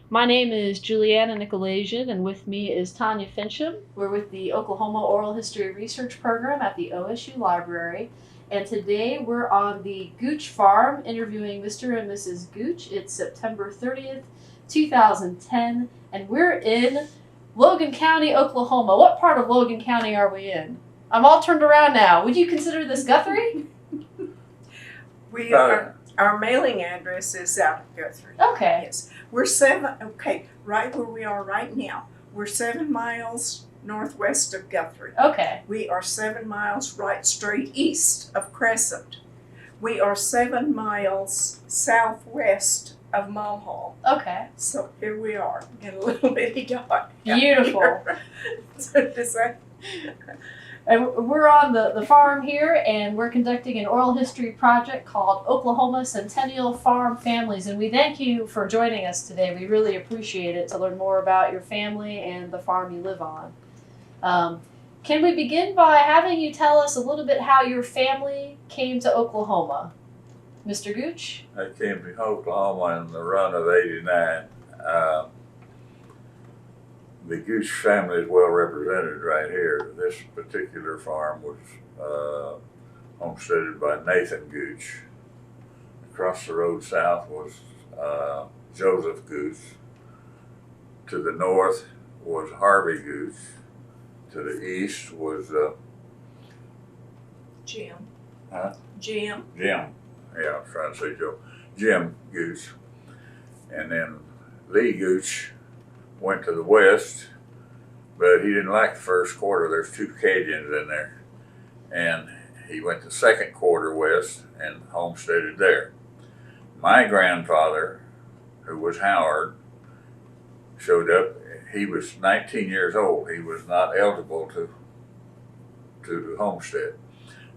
My name is Juliana Nykolaiszyn, and with me is Tanya Finchum. We're with the Oklahoma Oral History Research Program at the OSU Library. And today we're on the Gooch farm interviewing Mr. and Mrs. Gooch. It's September 30th, 2010, and we're in Logan County, Oklahoma. What part of Logan County are we in? I'm all turned around now. Would you consider this Guthrie? We are. Our mailing address is out of Guthrie. Okay. Yes. Right where we are right now. We're 7 miles northwest of Guthrie. Okay. We are 7 miles right straight east of Crescent. We are 7 miles southwest of Mulhall. Okay. So here we are in a little bitty dot. Beautiful. So does that... And we're on the farm here, and we're conducting an oral history project called Oklahoma Centennial Farm Families. And we thank you for joining us today. We really appreciate it to learn more about your family and the farm you live on. Can we begin by having you tell us a little bit how your family came to Oklahoma? Mr. Gooch? I came to Oklahoma in the run of '89. The Gooch family is well represented right here. This particular farm was homesteaded by Nathan Gooch. Across the road south was Joseph Gooch. To the north was Harvey Gooch. To the east was Jim. Huh? Jim. Jim. Yeah, I was trying to say Joe. Jim Gooch. And then Lee Gooch went to the west, but he didn't like the first quarter. There's 2 Cajuns in there. And he went the second quarter west and homesteaded there. My grandfather, who was Howard, showed up. He was 19 years old. He was not eligible to homestead,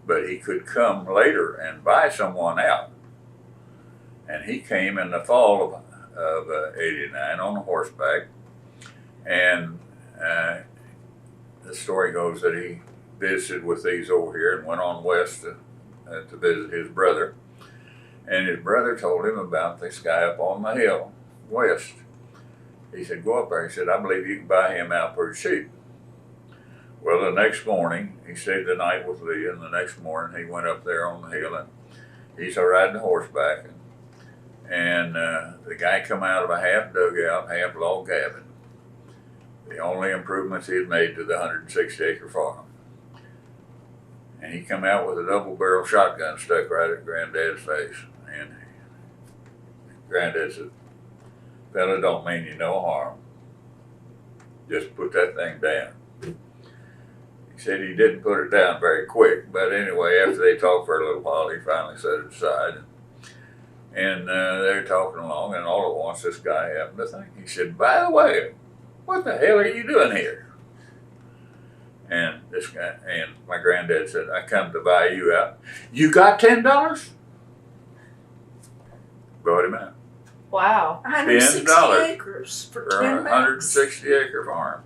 but he could come later and buy someone out. And he came in the fall of '89 on a horseback. And the story goes that he visited with these over here and went on west to visit his brother. And his brother told him about this guy up on the hill west. He said, go up there. He said, I believe you can buy him out pretty cheap. Well, the next morning, he stayed the night with Lee, and the next morning he went up there on the hill, and he's riding horseback. And the guy come out of a half dugout, half log cabin. The only improvements he had made to the 160-acre farm. And he come out with a double-barrel shotgun stuck right at Granddad's face. And Granddad said, fella, don't mean you no harm. Just put that thing down. He said he didn't put it down very quick, but anyway, after they talked for a little while, he finally set it aside. And they're talking along, and all at once this guy happened to think. He said, by the way, what the hell are you doing here? And this guy, and my granddad said, I come to buy you out. You got $10? Brought him out. Wow. 160 $10 acres for For a 10 bucks. 160-acre farm.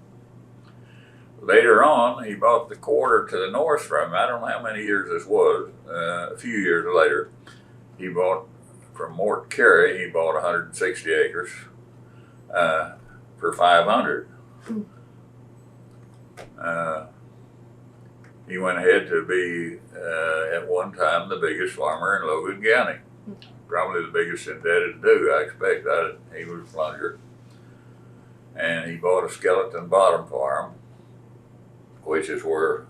Later on, he bought the quarter to the north from him. I don't know how many years this was. A few years later, he bought from Mort Carey. He bought 160 acres for $500. He went ahead to be at one time the biggest farmer in Logan County. Probably the biggest indebted to, I expect. He was a plunger. And he bought a skeleton bottom farm, which is where,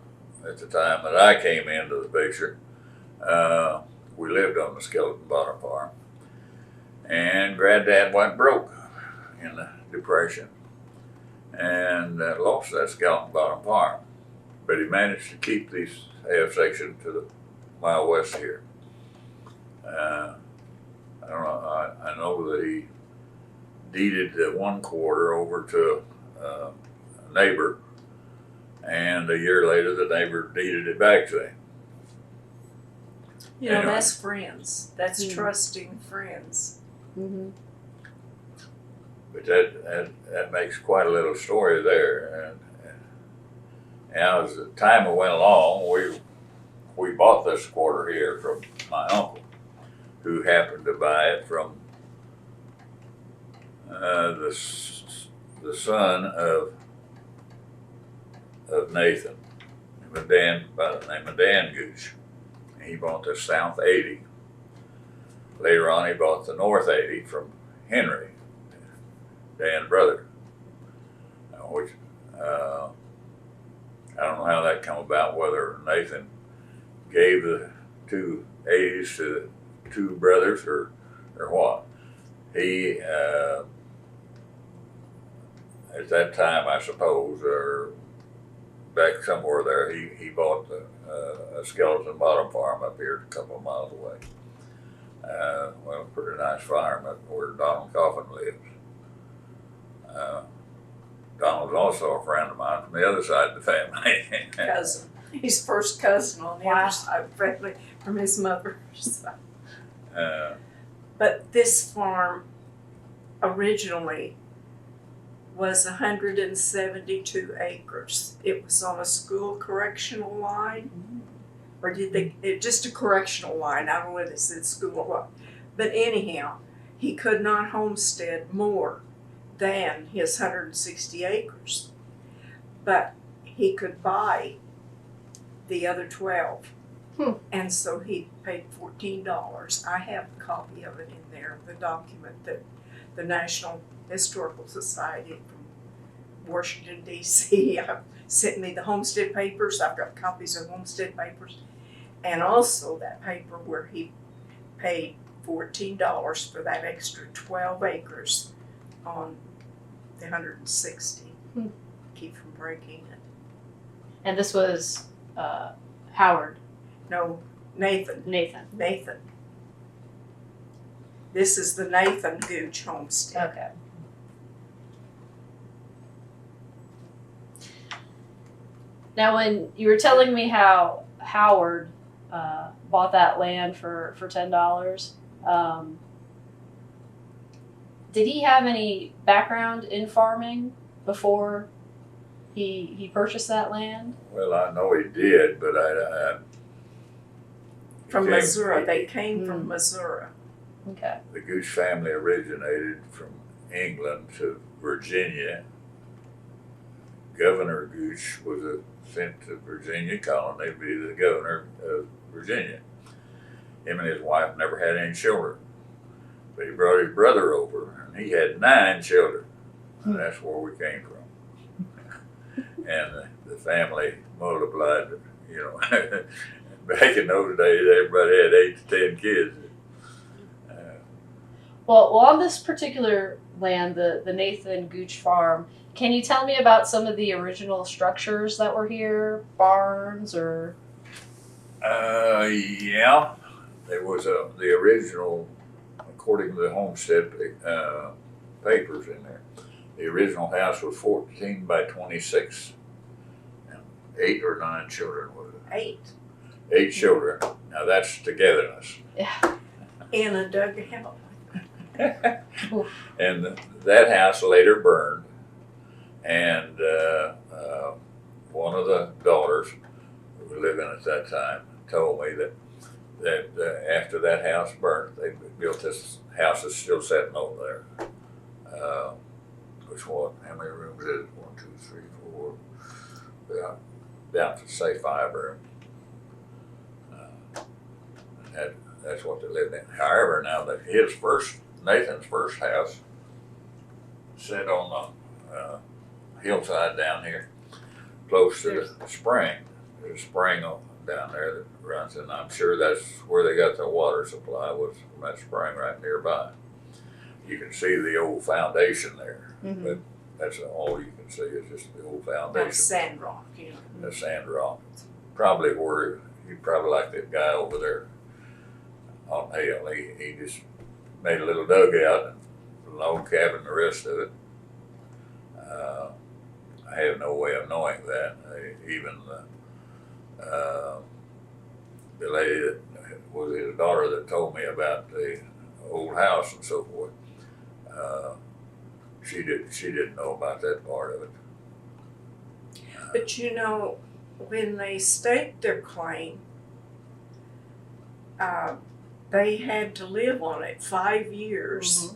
at the time that I came into the picture, we lived on the skeleton bottom farm. And Granddad went broke in the Depression and lost that skeleton bottom farm. But he managed to keep this half section to the mile west here. I don't know, I know that he deeded the one quarter over to a neighbor, and a year later the neighbor deeded it back to him. You know, Anyway. that's friends. That's trusting friends. Mm-hmm. But that makes quite a little story there. And as the time went along, we bought this quarter here from my uncle, who happened to buy it from the son of Nathan, by the name of Dan Gooch. He bought the South 80. Later on, he bought the North 80 from Henry, Dan's brother, which I don't know how that come about, whether Nathan gave the two 80s to the two brothers or what. He, at that time, I suppose, or back somewhere there, he bought a skeleton bottom farm up here a couple of miles away. Well, pretty nice farm up where Donald Coffin lives. Donald's also a friend of mine from the other side of the family. Cousin. He's first cousin on the Wow. other side of the family from his mother's side. Uh, But this farm originally was 172 acres. It was on a school correctional line, or just a correctional line. I don't know whether it said school or what. But anyhow, he could not homestead more than his 160 acres. But he could buy the other 12. And so he paid $14. I have a copy of it in there, the document that the National Historical Society from Washington, D.C. sent me the homestead papers. I've got copies of homestead papers. And also that paper where he paid $14 for that extra 12 acres on the 160. Keep from breaking it. And this was Howard. No, Nathan. Nathan. This is the Nathan Gooch Homestead. Okay. Now, when you were telling me how Howard bought that land for $10, did he have any background in farming before he purchased that land? well, I know he did, but I From came- Missouri. They came from Missouri. Okay. The Gooch family originated from England to Virginia. Governor Gooch was sent to Virginia colony to be the governor of Virginia. Him and his wife never had any children, but he brought his brother over, and he had 9 children. And that's where we came from. And the family multiplied, you know. Back in those days, everybody had 8 to 10 kids. Well, on this particular land, the Nathan Gooch farm, can you tell me about some of the original structures that were here, barns or? Yeah, there was the original, according to the homestead papers in there. The original house was 14 by 26, and 8 or 9 children was it? 8 children. Now that's togetherness. Yeah. In a dugout. And that house later burned, and one of the daughters who was living at that time told me that after that house burnt, they built this house that's still sitting over there. Which what? How many rooms is it? 1, 2, 3, 4. Down to say 5 rooms. That's what they lived in. However, now that Nathan's first house set on the hillside down here, close to the spring. There's a spring down there that runs, and I'm sure that's where they got their water supply, was from that spring right nearby. You can see the old foundation there, but that's all you can see is just the old foundation. That's sand rock, The sand rock. Probably where you probably like that guy over there on the hill. He just made a little dugout and a log cabin, the rest of it. I have no way of knowing that. Even the lady that was his daughter that told me about the old house and so forth, she didn't know about that part of it. But you know, when they staked their claim, they had to live on it 5 years.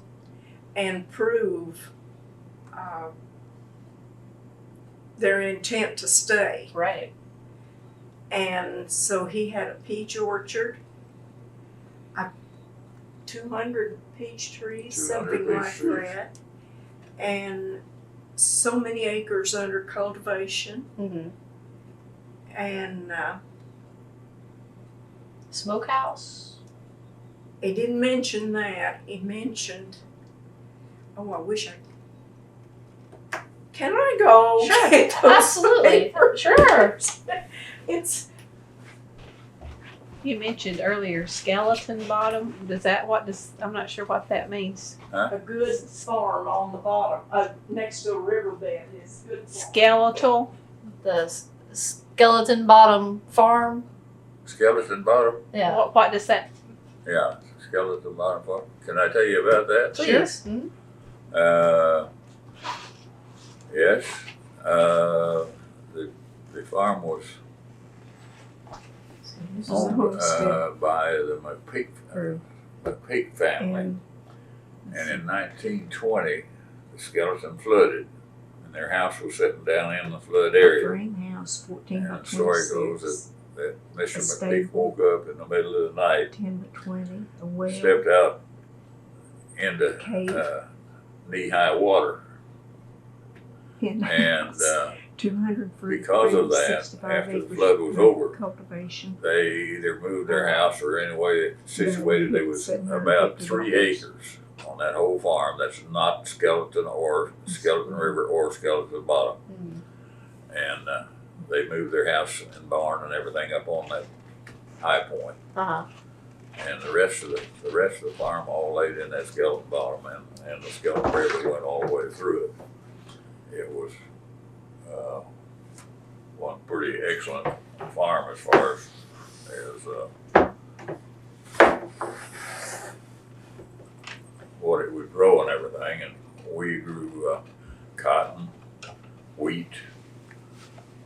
and prove their intent to stay. Right. And so he had a peach orchard, 200 peach trees, 200 something peach like trees. that, and so many acres under cultivation, Mm-hmm. and Smokehouse. he didn't mention that. He mentioned, oh, I wish I. Can I go? Sure. get those Absolutely. papers? Sure. It's You mentioned earlier skeleton bottom. Does that I'm not sure what that means. a good farm on the bottom, next to a riverbed is good farm. Skeletal. The Skeleton Bottom Farm. Skeleton bottom? Yeah. What does that? Yeah, skeleton bottom farm. Can I tell you about that? Please. Mhm. Yes. The farm was This is a owned homestead. by the McPeak family. And in 1920, the skeleton flooded, and their house was sitting down in the flood area. Greenhouse, 14 by And the story 26, goes that Mr. A McPeak stable. woke up in the middle of the night, 10 by 20, a well, stepped out into cave, knee-high water, and and 200 fruit because of trees, that, 65 after the acres flood was of over, cultivation. they either moved their house or any way situated. There was about 3 acres on that whole farm that's not Skeleton or Skeleton River or Skeleton Bottom. Mhm. And they moved their house and barn and everything up on that high point. Uh-huh. And the rest of the farm all laid in that Skeleton Bottom, and the Skeleton River went all the way through it. It was one pretty excellent farm as far as what it would grow and everything. And we grew cotton, wheat,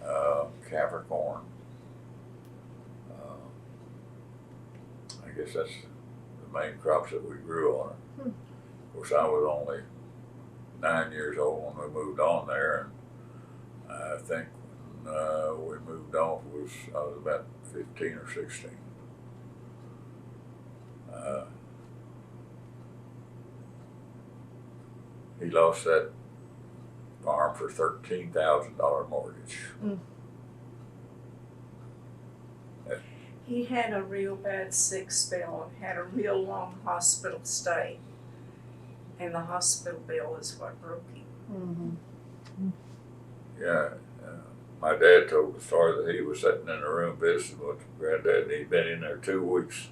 Kaffir corn. I guess that's the main crops that we grew on it. Of course, I was only 9 years old when we moved on there, and I think when we moved on I was about 15 or 16. He lost that farm for $13,000 mortgage. He had a real bad sick spell and had a real long hospital stay. And the hospital bill is what broke him. Mm-hmm. Yeah, my dad told the story that he was sitting in a room visiting with Granddad, and he'd been in there 2 weeks.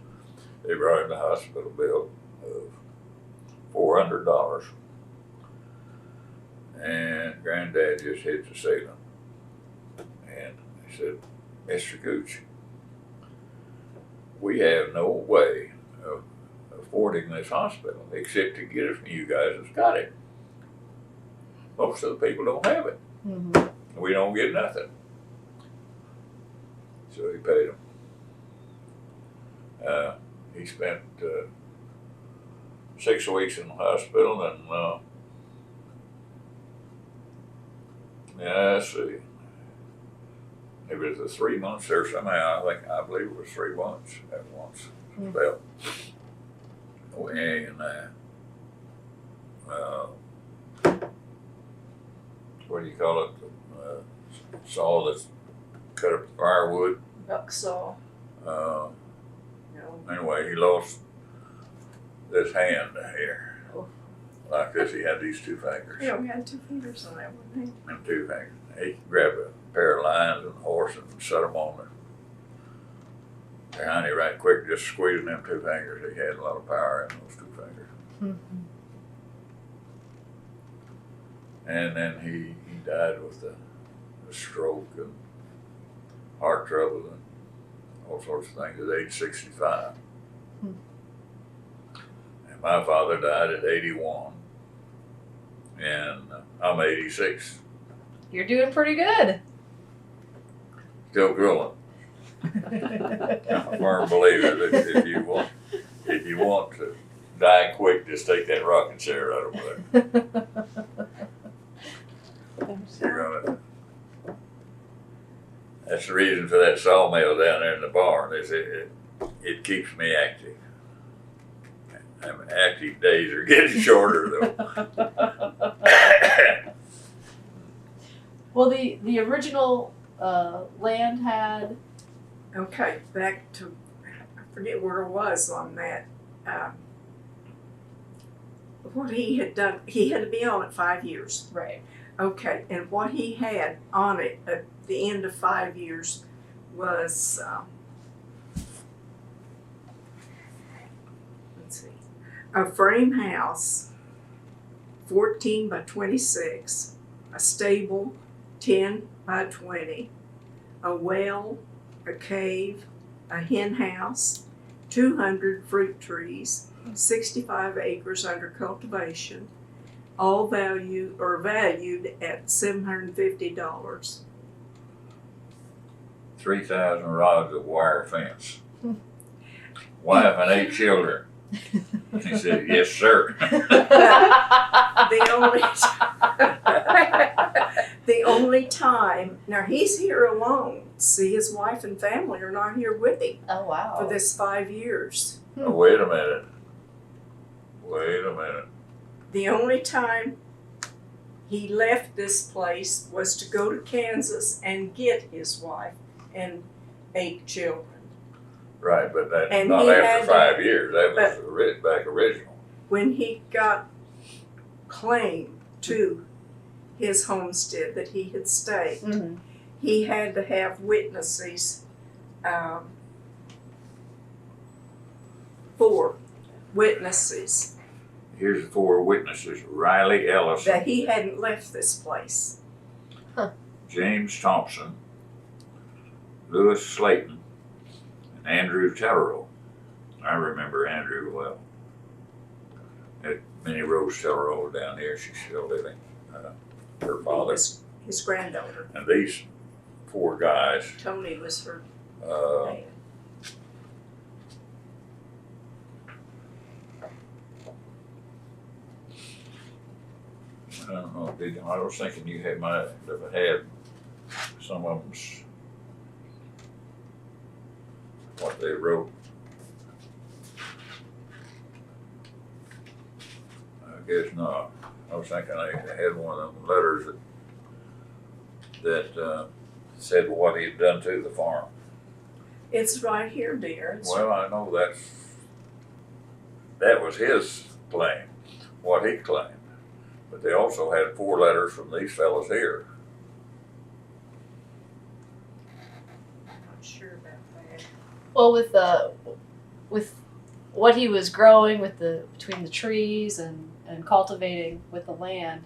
They brought him the hospital bill of $400, and Granddad just hit the ceiling. And he said, "Mr. Gooch, we have no way of affording this hospital except to get it from you guys that's got it. Most of the people don't have it. Mm-hmm. We don't get nothing." So he paid him. He spent 6 weeks in the hospital, and let's see, it was the 3 months there somehow. I believe it was 3 months at once. Spell. And what do you call it? Saw that's cut up the firewood. Buck saw. Anyway, he lost this hand here. Oh. Like this, he had these 2 fingers. He only had 2 fingers on that one, didn't And 2 fingers. He could grab a pair of lines and a horse and set them on their hiney right quick, just squeezing them 2 fingers. He had a lot of power in those 2 fingers. Mm-hmm. And then he died with a stroke and heart trouble and all sorts of things at age 65. Hmm. And my father died at 81, and I'm 86. You're doing pretty good. Still growing. I'm a firm believer that if you want to die quick, just take that rocking chair out over there. You're gonna. That's the reason for that sawmill down there in the barn. Is it keeps me active. Active days are getting shorter though. Well, the original land had. Okay, back to, I forget where it was on that. What he had done, he had to be on it 5 years. Right. Okay, and what he had on it at the end of 5 years was, let's see, a frame house, 14 by 26, a stable, 10 by 20, a well, a cave, a hen house, 200 fruit trees, 65 acres under cultivation, all valued at $750. 3,000 rods of wire fence. Wife and 8 children. He said, "Yes, sir." The only time, now he's here alone. See, his wife and family are not here with him Oh wow. for this 5 years. Now, wait a minute. Wait a minute. The only time he left this place was to go to Kansas and get his wife and 8 children. Right, but that's And not he after had 5 years. That was back original. When he got claim to his homestead that he had staked, Mm-hmm. he had to have witnesses, 4 witnesses Here's the 4 witnesses: Riley Ellison, that he hadn't left this place. James Thompson, Lewis Slayton, and Andrew Tellerow. I remember Andrew well. At Minnie Rose Tellerow down here, she's still living. Her father. His granddaughter. And these 4 guys, Tony was her uh, dad. I don't know, I was thinking you might have had some of them's, what they wrote. I guess not. I was thinking I had one of them letters that said what he had done to the farm. It's right here, dear. Well, I know that was his claim, what he claimed. But they also had 4 letters from these fellows here. I'm not sure about that. Well, with what he was growing between the trees and cultivating with the land,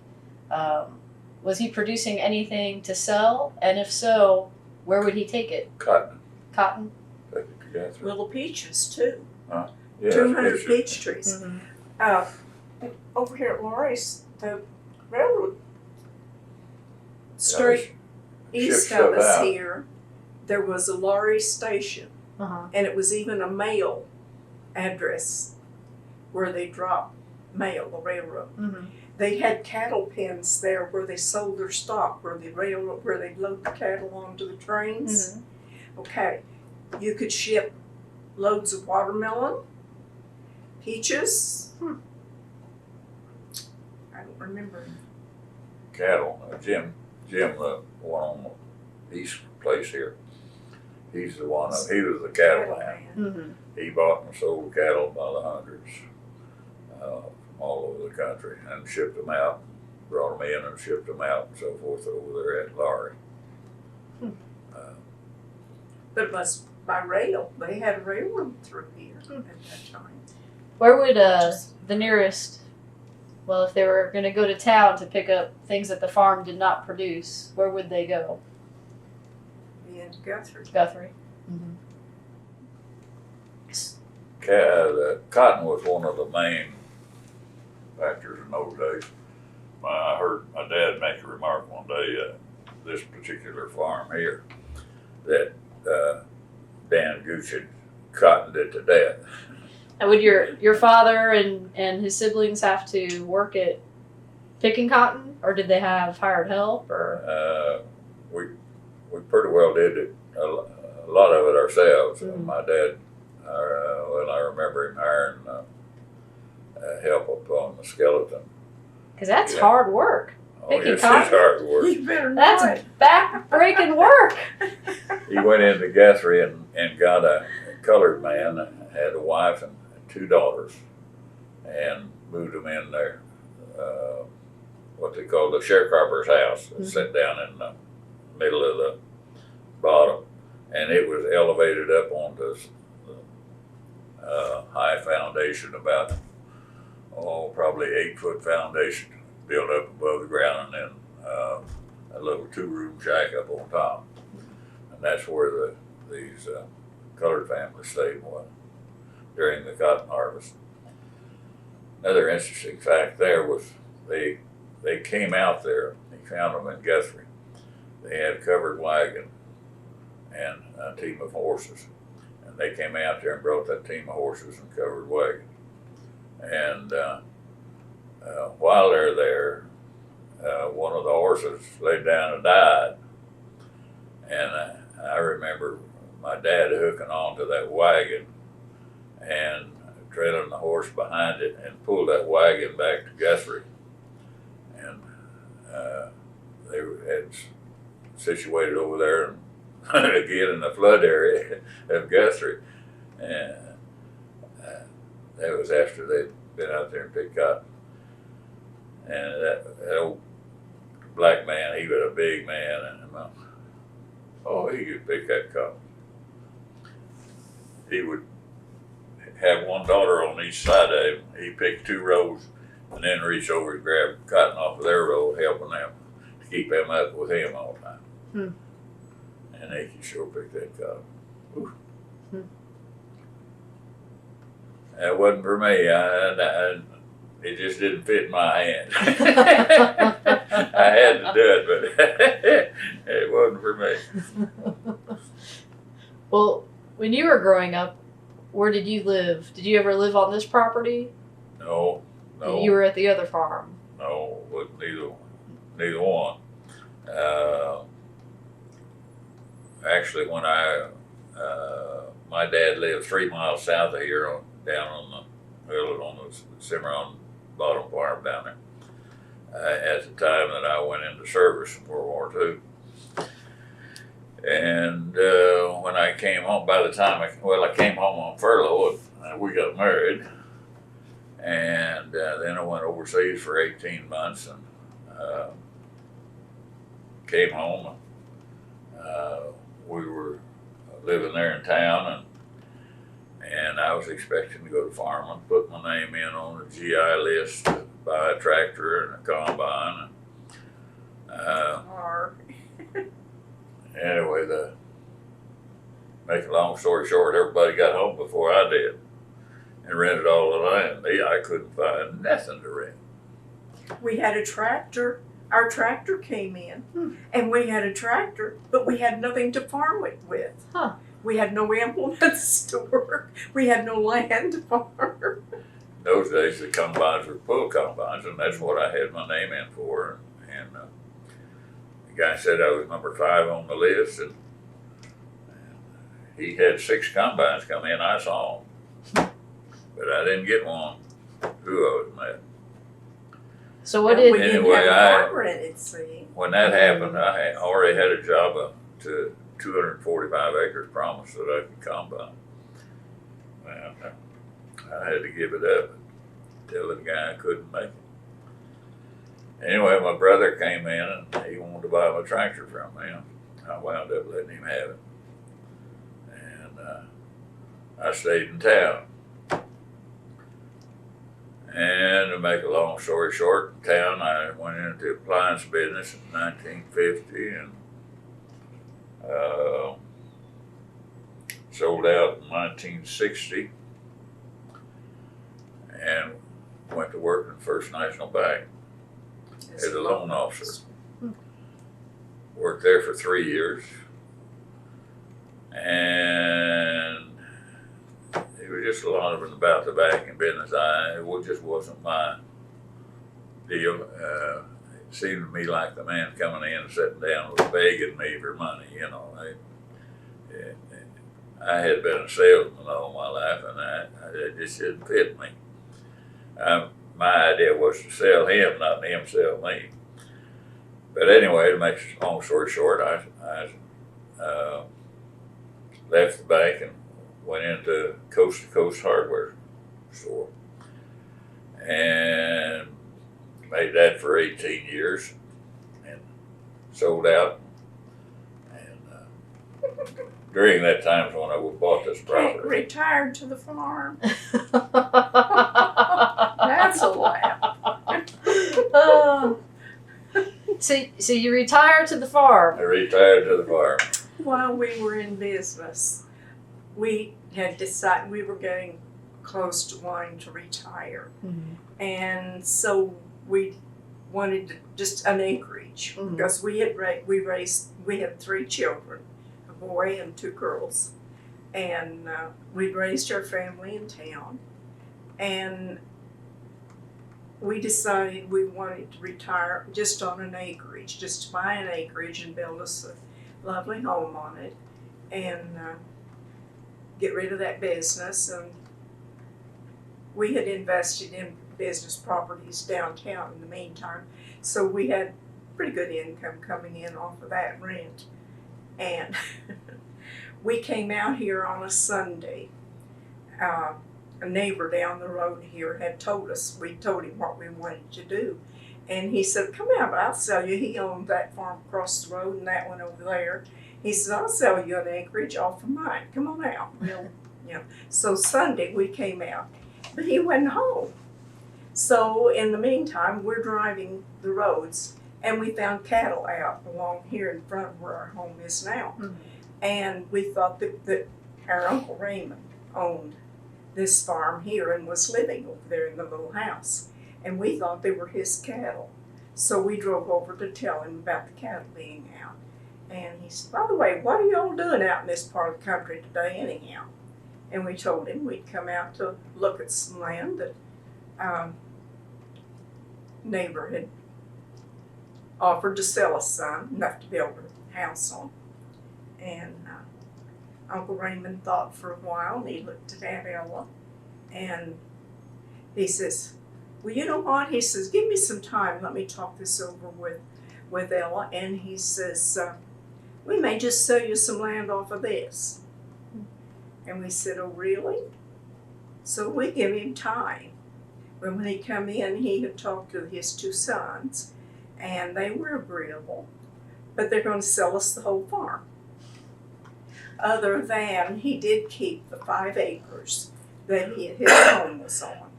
was he producing anything to sell? And if so, where would he take it? Cotton. Cotton. Take it to Guthrie. Little peaches too. Yeah, 200 it's- peach trees. Over here at Lori's, the railroad straight east shipped of stuff us out. here, there was a Laurie station, Uh-huh. and it was even a mail address where they dropped mail, the railroad. Mm-hmm. They had cattle pens there where they sold their stock, where they load the cattle onto the trains. Okay, you could ship loads of watermelon, peaches. I don't remember. Cattle. Jim, the one on the east place here. He's the one. He was the cattle man. Mm-hmm. He bought and sold cattle by the hundreds from all over the country and shipped them out, brought them in and shipped them out and so forth over there at Laurie. But it was by rail. They had a railroad through here at that time. Where would the nearest? Well, if they were going to go to town to pick up things that the farm did not produce, where would they go? In Guthrie. Guthrie. Mm-hmm. The cotton was one of the main factors in those days. I heard my dad make a remark one day, this particular farm here, that Dan Gooch had cottoned it to death. And would your father and his siblings have to work at picking cotton, or did they have hired help? Or We pretty well did it, a lot of it ourselves. Mhm. My dad, well, I remember him hiring help up on the skeleton. because that's Yeah. hard work. Oh, Picking yes, cotton? it's hard work. You better That's not. back-breaking work. He went into Guthrie and got a colored man, had a wife and 2 daughters, and moved them in there, what they call the sharecropper's house, Mhm. set down in the middle of the bottom, and it was elevated up onto the high foundation, about probably 8-foot foundation built up above the ground, and then a little 2-room shack up on top, and that's where these colored families stayed during the cotton harvest. Another interesting fact there was they came out there. He found them in Guthrie. They had a covered wagon and a team of horses, and they came out there and brought that team of horses and covered wagon. And while they're there, one of the horses laid down and died. And I remember my dad hooking onto that wagon and trailing the horse behind it and pulled that wagon back to Guthrie. And they had situated over there and again in the flood area of Guthrie. And that was after they'd been out there and picked cotton. And that old black man, he was a big man, and he could pick that cotton. He would have one daughter on each side of him. He picked 2 rows and then reach over and grab cotton off of their row, helping them to keep them up with him all the time. And they could sure pick that cotton. Ooh. That wasn't for me. It just didn't fit in my hand. I had to do it, but it wasn't for me. Well, when you were growing up, where did you live? Did you ever live on this property? No. You were at the other farm. No, wasn't neither one. Actually, when my dad lived 3 miles south of here, down on the Cimarron bottom farm down there. At the time that I went into service in World War II. And when I came home, by the time I came home on furlough, and we got married. And then I went overseas for 18 months and came home. We were living there in town, and I was expecting to go to farming, put my name in on the GI list to buy a tractor and a combine. Anyway, make a long story short, everybody got home before I did and rented all the land. I couldn't find nothing to rent. We had a tractor. Our tractor came in, and we had a tractor, but we had nothing to farm it with. Huh. We had no implements to work. We had no land to farm. In those days, the combines were pull combines, and that's what I had my name in for. And the guy said I was number 5 on the list, and he had 6 combines come in. I saw them, but I didn't get one. Who I was met. So what We did didn't Anyway, have a farm rented, see. When that happened, I already had a job to 245 acres promised that I could combine. Well, I had to give it up, tell the guy I couldn't make it. Anyway, my brother came in and he wanted to buy my tractor from me. I wound up letting him have it. And I stayed in town. And to make a long story short, in town I went into the appliance business in 1950 and sold out in 1960 and went to work in First National Bank as a loan officer. Worked there for 3 years, and it was was just a lot of it about the banking business. It just wasn't my deal. It seemed to me like the man coming in and sitting down was begging me for money. You know, I had been a salesman all my life, and it just didn't fit me. My idea was to sell him, not him sell me. But anyway, to make a long story short, I left the bank and went into Coast to Coast hardware store and made that for 18 years and sold out. And during that time is when I bought this property. Retired to the farm. That's a laugh. So you retired to the farm. I retired to the farm. While we were in business, we had decided we were getting close to wanting to retire. Mm-hmm. And so we wanted just an acreage because we had three children, a boy and two girls, and we'd raised our family in town, and we decided we wanted to retire just on an acreage, just to buy an acreage and build us a lovely home on it, and get rid of that business. And we had invested in business properties downtown in the meantime, so we had pretty good income coming in off of that rent. And we came out here on a Sunday. A neighbor down the road here had told us, we told him what we wanted to do. And he said, come out, I'll sell you. He owned that farm across the road and that one over there. He said, I'll sell you an acreage off of mine. Come on out. Well, so Sunday we came out, but he wasn't home. So in the meantime, we're driving the roads and we found cattle out along here in front of where our home is now. Mm-hmm. And we thought that our Uncle Raymond owned this farm here and was living over there in the little house. And we thought they were his cattle. So we drove over to tell him about the cattle being out. And he said, by the way, what are y'all doing out in this part of the country today anyhow? And we told him we'd come out to look at some land that neighbor had offered to sell us some, enough to build a house on. And Uncle Raymond thought for a while, and he looked at Aunt Ella, and he says, well, you know what? He says, give me some time. Let me talk this over with Ella. And he says, we may just sell you some land off of this. And we said, oh, really? So we give him time. But when he come in, he had talked to his two sons, and they were agreeable, but they're going to sell us the whole farm. Other than he did keep the 5 acres that his home was on.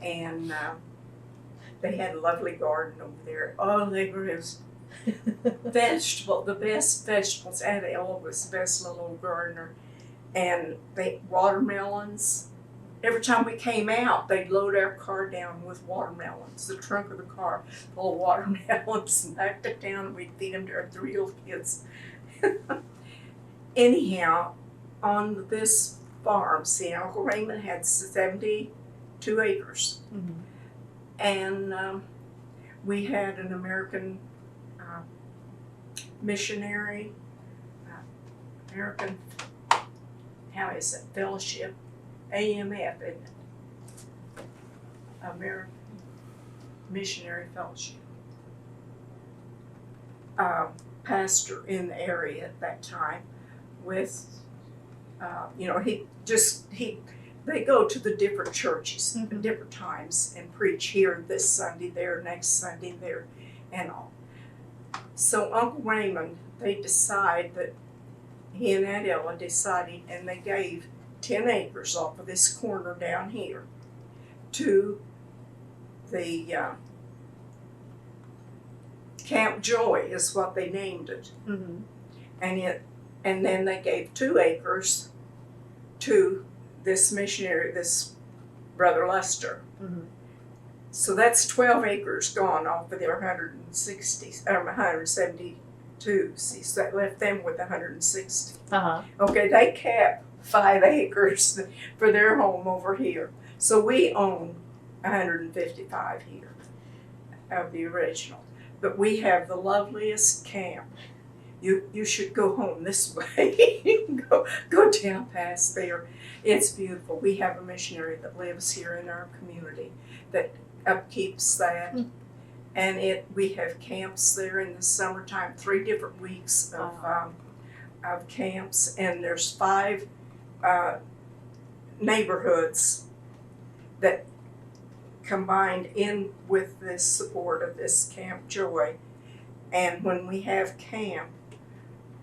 And they had a lovely garden over there. Oh, they grew the best vegetables. Aunt Ella was the best little old gardener. And watermelons. Every time we came out, they'd load our car down with watermelons, the trunk of the car full of watermelons, and backed it down, and we'd feed them to our 3 little kids. Anyhow, on this farm, see, Uncle Raymond had 72 acres. Mm-hmm. And we had an American missionary, American, how is it, fellowship, AMF, isn't it? American Missionary Fellowship. Pastor in the area at that time with, they go to the different churches at different times and preach here this Sunday, there, next Sunday, there, and all. So Uncle Raymond, they decide that he and Aunt Ella decided, and they gave 10 acres off of this corner down here to the Camp Joy is what they named it. Mm-hmm. And then they gave 2 acres to this missionary, this Brother Lester. Mm-hmm. So that's 12 acres gone off of their 172. See, so that left them with 160. Uh-huh. Okay, they kept 5 acres for their home over here. So we own 155 here of the original. But we have the loveliest camp. You should go home this way. go down past there. It's beautiful. We have a missionary that lives here in our community that upkeeps that. And we have camps there in the summertime, 3 different weeks of camps, and there's 5 neighborhoods that combined in with this support of this Camp Joy. And when we have camp,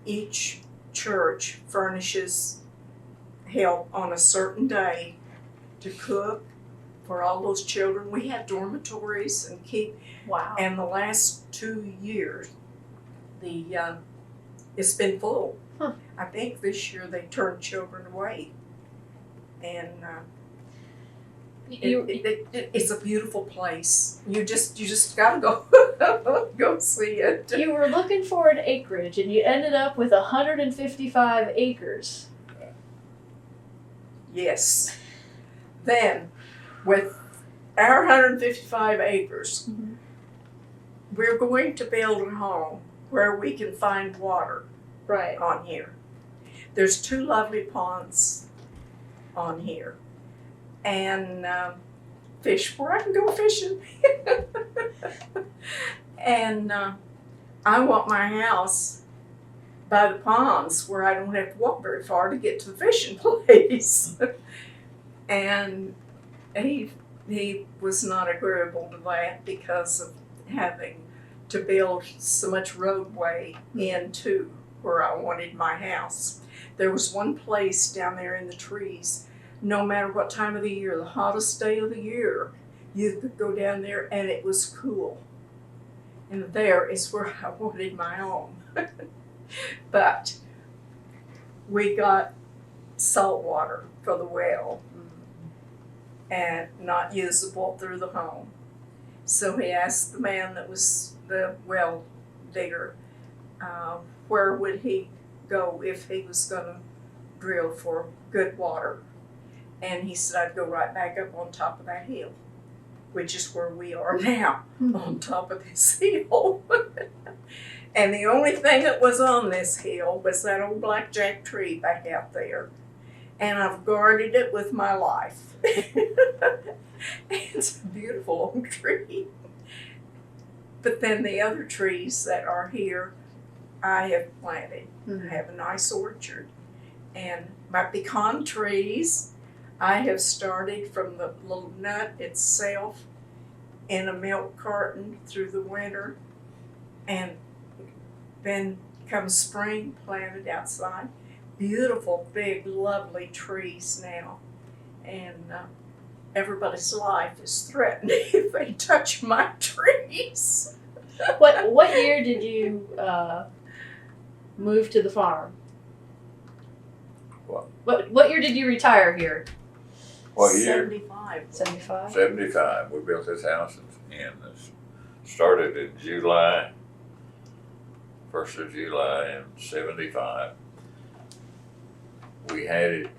each church furnishes help on a certain day to cook for all those children. We have dormitories and Wow. and the last 2 years, it's been full. Huh. I think this year they turned children away, and it's a beautiful place. You just gotta go see it. You were looking for an acreage and you ended up with 155 acres. Yes. Then, with our 155 acres, we're going to build a home where we can find water Right. on here. There's 2 lovely ponds on here, and fish where I can go fishing. And I want my house by the ponds where I don't have to walk very far to get to the fishing place. And he was not agreeable to that because of having to build so much roadway into where I wanted my house. There was one place down there in the trees, no matter what time of the year, the hottest day of the year, you could go down there and it was cool. And there is where I wanted my home. But we got salt water for the well and not usable through the home. So he asked the man that was the well digger, where would he go if he was going to drill for good water. And he said, I'd go right back up on top of that hill, which is where we are now, on top of this hill. And the only thing that was on this hill was that old blackjack tree back out there. And I've guarded it with my life. It's a beautiful old tree. But then the other trees that are here, I have planted. I have a nice orchard. And my pecan trees, I have started from the little nut itself in a milk carton through the winter. And then comes spring, planted outside. Beautiful, big, lovely trees now. And everybody's life is threatened if they touch my trees. What year did you move to the farm? What year did you retire here? What year? 75. 75. 75. We built this house and started in July, 1st of July in 75. We had it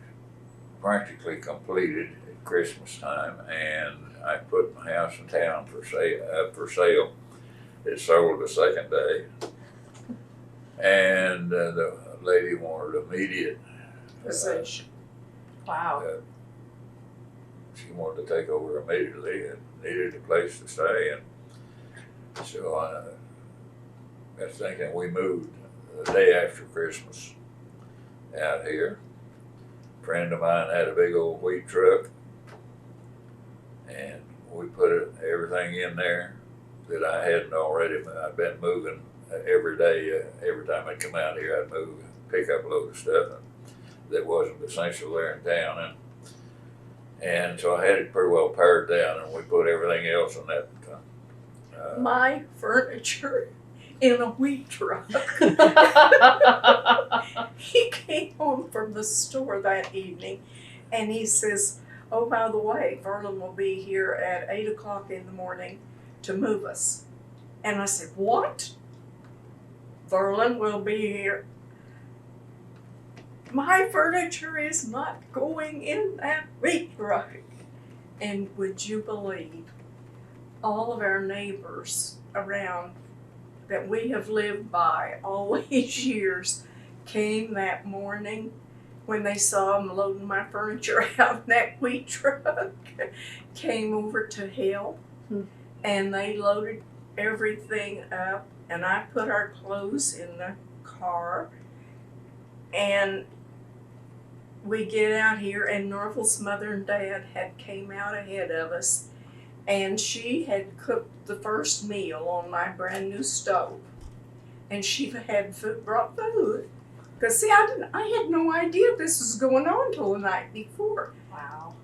practically completed at Christmas time, and I put my house in town up for sale. It sold the second day, and the lady wanted immediate Possession. Wow. she wanted to take over immediately and needed a place to stay, and so I was thinking we moved the day after Christmas out here. A friend of mine had a big old wheat truck, and we put everything in there that I hadn't already. I'd been moving every day. Every time I'd come out here, I'd move, pick up a load of stuff that wasn't essential there in town, and so I had it pretty well pared down, and we put everything else in that. My furniture in a wheat truck. He came home from the store that evening, and he says, "Oh, by the way, Verlin will be here at 8 o'clock in the morning to move us." And I said, "What? Verlin will be here?" my furniture is not going in that wheat truck. And would you believe, all of our neighbors around that we have lived by all these years came that morning when they saw him loading my furniture out in that wheat truck, came over to help, and they loaded everything up, and I put our clothes in the car, and we get out here, and Norval's mother and dad had came out ahead of us, and she had cooked the first meal on my brand new stove, and she had brought food. Because see, I had no idea this was going on till the night before. Wow.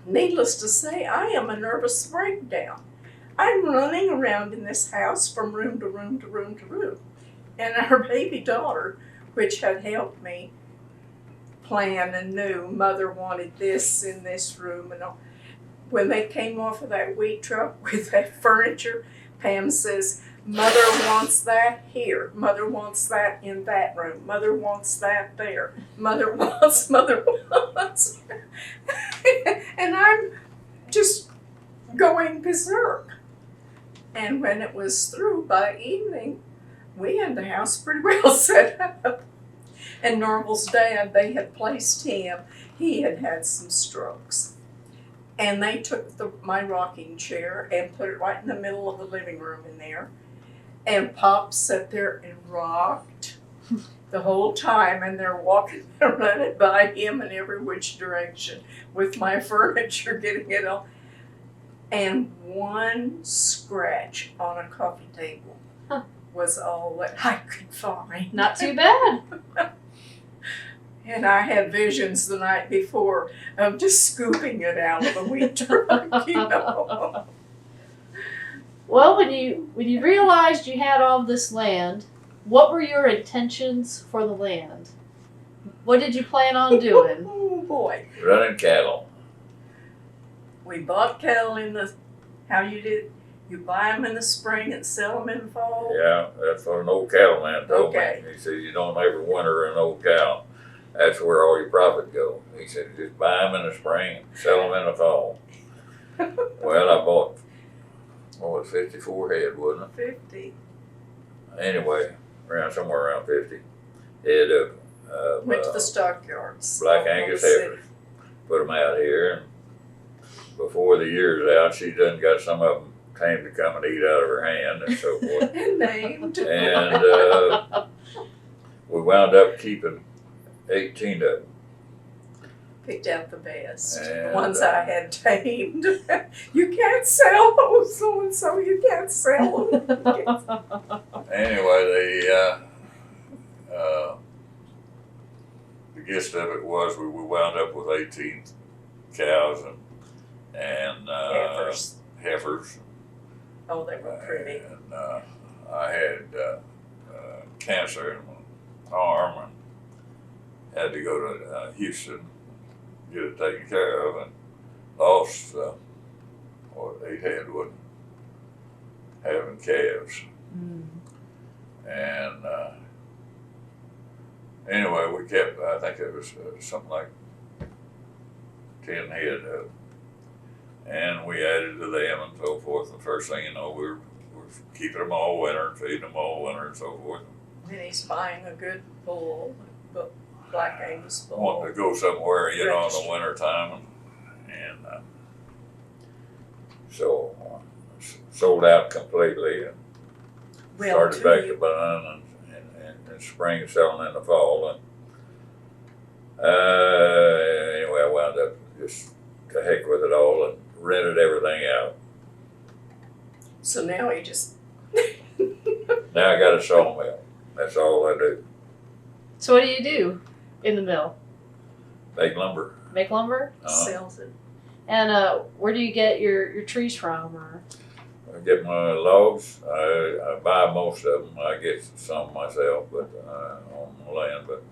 Needless to say, I am a nervous breakdown. I'm running around in this house from room to room to room to room. And our baby daughter, which had helped me plan and knew Mother wanted this in this room and all. When they came off of that wheat truck with that furniture, Pam says, Mother wants that here. Mother wants that in that room. Mother wants that there. Mother wants. And I'm just going berserk. And when it was through by evening, we had the house pretty well set up. And Norval's dad, they had placed him. He had had some strokes. And they took my rocking chair and put it right in the middle of the living room in there. And Pop sat there and rocked the whole time, and they're walking and running by him in every which direction with my furniture, getting it all. And one scratch on a coffee table was all that I could find. Not too bad. And I had visions the night before of just scooping it out of the wheat truck, you know. Well, when you realized you had all this land, what were your intentions for the land? What did you plan on doing? Oh boy. Running cattle. We bought cattle in the, how you did, you buy them in the spring and sell them in the fall? Yeah, that's what an old cattleman told Okay. me. He said, you don't ever winter an old cow. That's where all your profit goes. He said, just buy them in the spring and sell them in the fall. Well, I bought, what was it, 54 head, wasn't 50. it? Anyway, somewhere around 50 head of Went to the stockyards. Black all over Angus the city. heifers. Put them out here, and before the year's out, she done got some of them tamed to come and eat out of her hand and so forth. And named. And we wound up keeping 18 of them. Picked out the best. And, The ones I had tamed. You can't sell those, so and so. You can't sell them. Anyway, the gist of it was we wound up with 18 cows and heifers. Oh, they were pretty. And I had cancer in my arm and had to go to Houston, get it taken care of, and lost what 8 head wasn't having calves. And anyway, we kept, I think it was something like 10 head up. And we added to them and so forth. The first thing you know, we're keeping them all winter, feeding them all winter and so forth. And he's buying a good bull, Black Angus bull. Wanting to go somewhere, you know, in Register. the winter time. And so sold out completely and started back to buying and spring selling in the fall. And anyway, I wound up just to heck with it all and rented everything out. So now he just. Now I got a sawmill. That's all I do. So what do you do in the mill? Make lumber. Make lumber? Sells it. And where do you get your trees from? Or I get my logs. I buy most of them. I get some myself, but on the land. But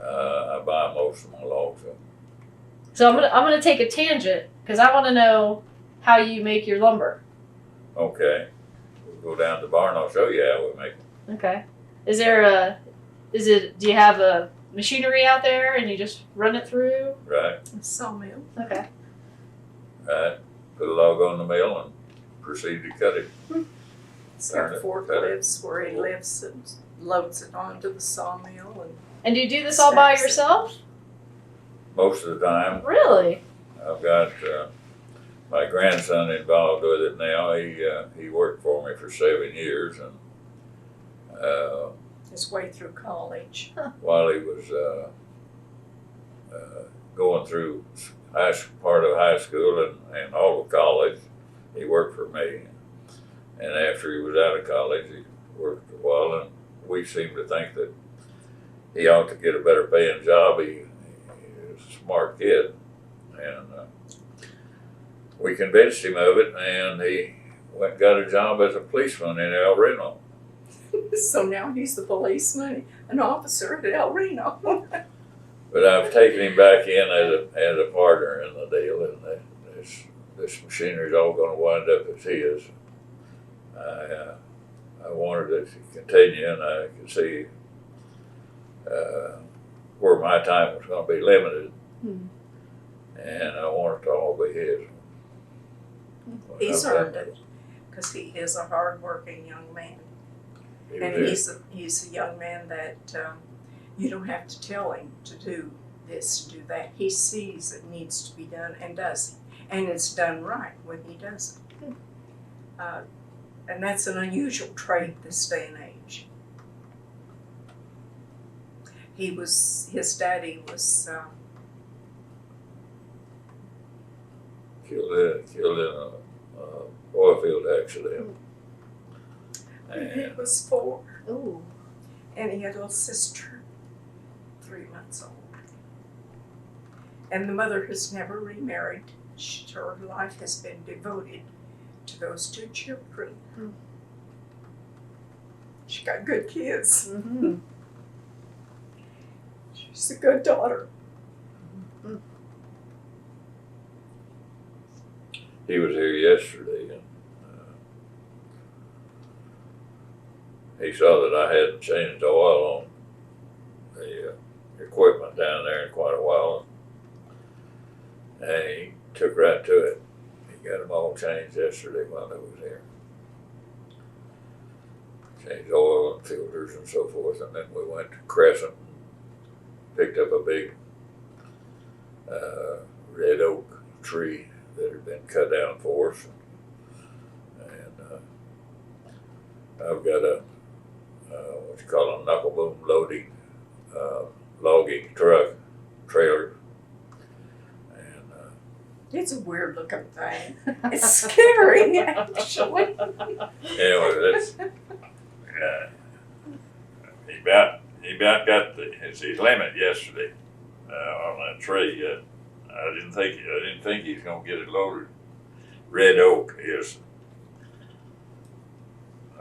I buy most of my logs. so I'm gonna take a tangent because I want to know how you make your lumber. Okay, we'll go down to the barn. I'll show you how we make it. Okay. Do you have a machinery out there and you just run it through? Right, A sawmill. Okay. right. Put a log on the mill and proceed to cut it. It's Turn got it, forklifts where he lifts it, loads it onto the sawmill, and And do you do this all by Stacks it. yourself? Most of the time, Really? I've got my grandson involved with it now. He worked for me for 7 years, and his way through college. while he was going through part of high school and all of college, he worked for me. And after he was out of college, he worked a while, and we seemed to think that he ought to get a better paying job. He was a smart kid, and we convinced him of it, and he went and got a job as a policeman in El Reno. So now he's the policeman, an officer at El Reno. But I've taken him back in as a partner in the deal, and this machinery's all going to wind up as his. I wanted it to continue, and I could see where my time was going to be limited, and I wanted it to all be his. He's earned it, because he is a hard-working young man. And he's a young man that you don't have to tell him to do this, to do that. He sees it needs to be done and does it. And it's done right when he does it. And that's an unusual trait this day and age. His daddy was killed in a oil field accident. he And was 4, Ooh. and he had a little sister, 3 months old. And the mother has never remarried. Her life has been devoted to those 2 children. She got good kids. Mm-hmm. She's a good daughter. he was here yesterday, and he saw that I hadn't changed the oil on the equipment down there in quite a while, and he took right to it. He got them all changed yesterday while I was here. Changed oil and filters and so forth, and then we went to Crescent and picked up a big red oak tree that had been cut down for us, and I've got a what you call a knuckle boom loading logging trailer, and It's a weird looking thing. It's scary, actually. anyway, that's he about got his limit yesterday on that tree. I didn't think he's gonna get it loaded. Red oak is,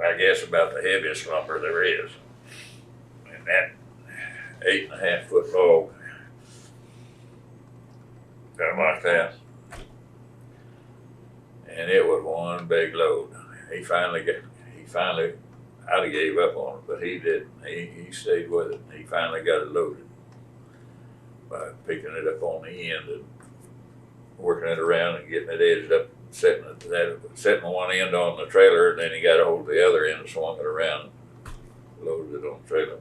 I guess, about the heaviest lumber there is, and that 8.5 foot log, something like that, and it was one big load. He finally, I'd have gave up on it, but he didn't. He stayed with it. He finally got it loaded by picking it up on the end and working it around and getting it edged up, setting one end on the trailer, and then he got a hold of the other end and swung it around, loaded it on the trailer.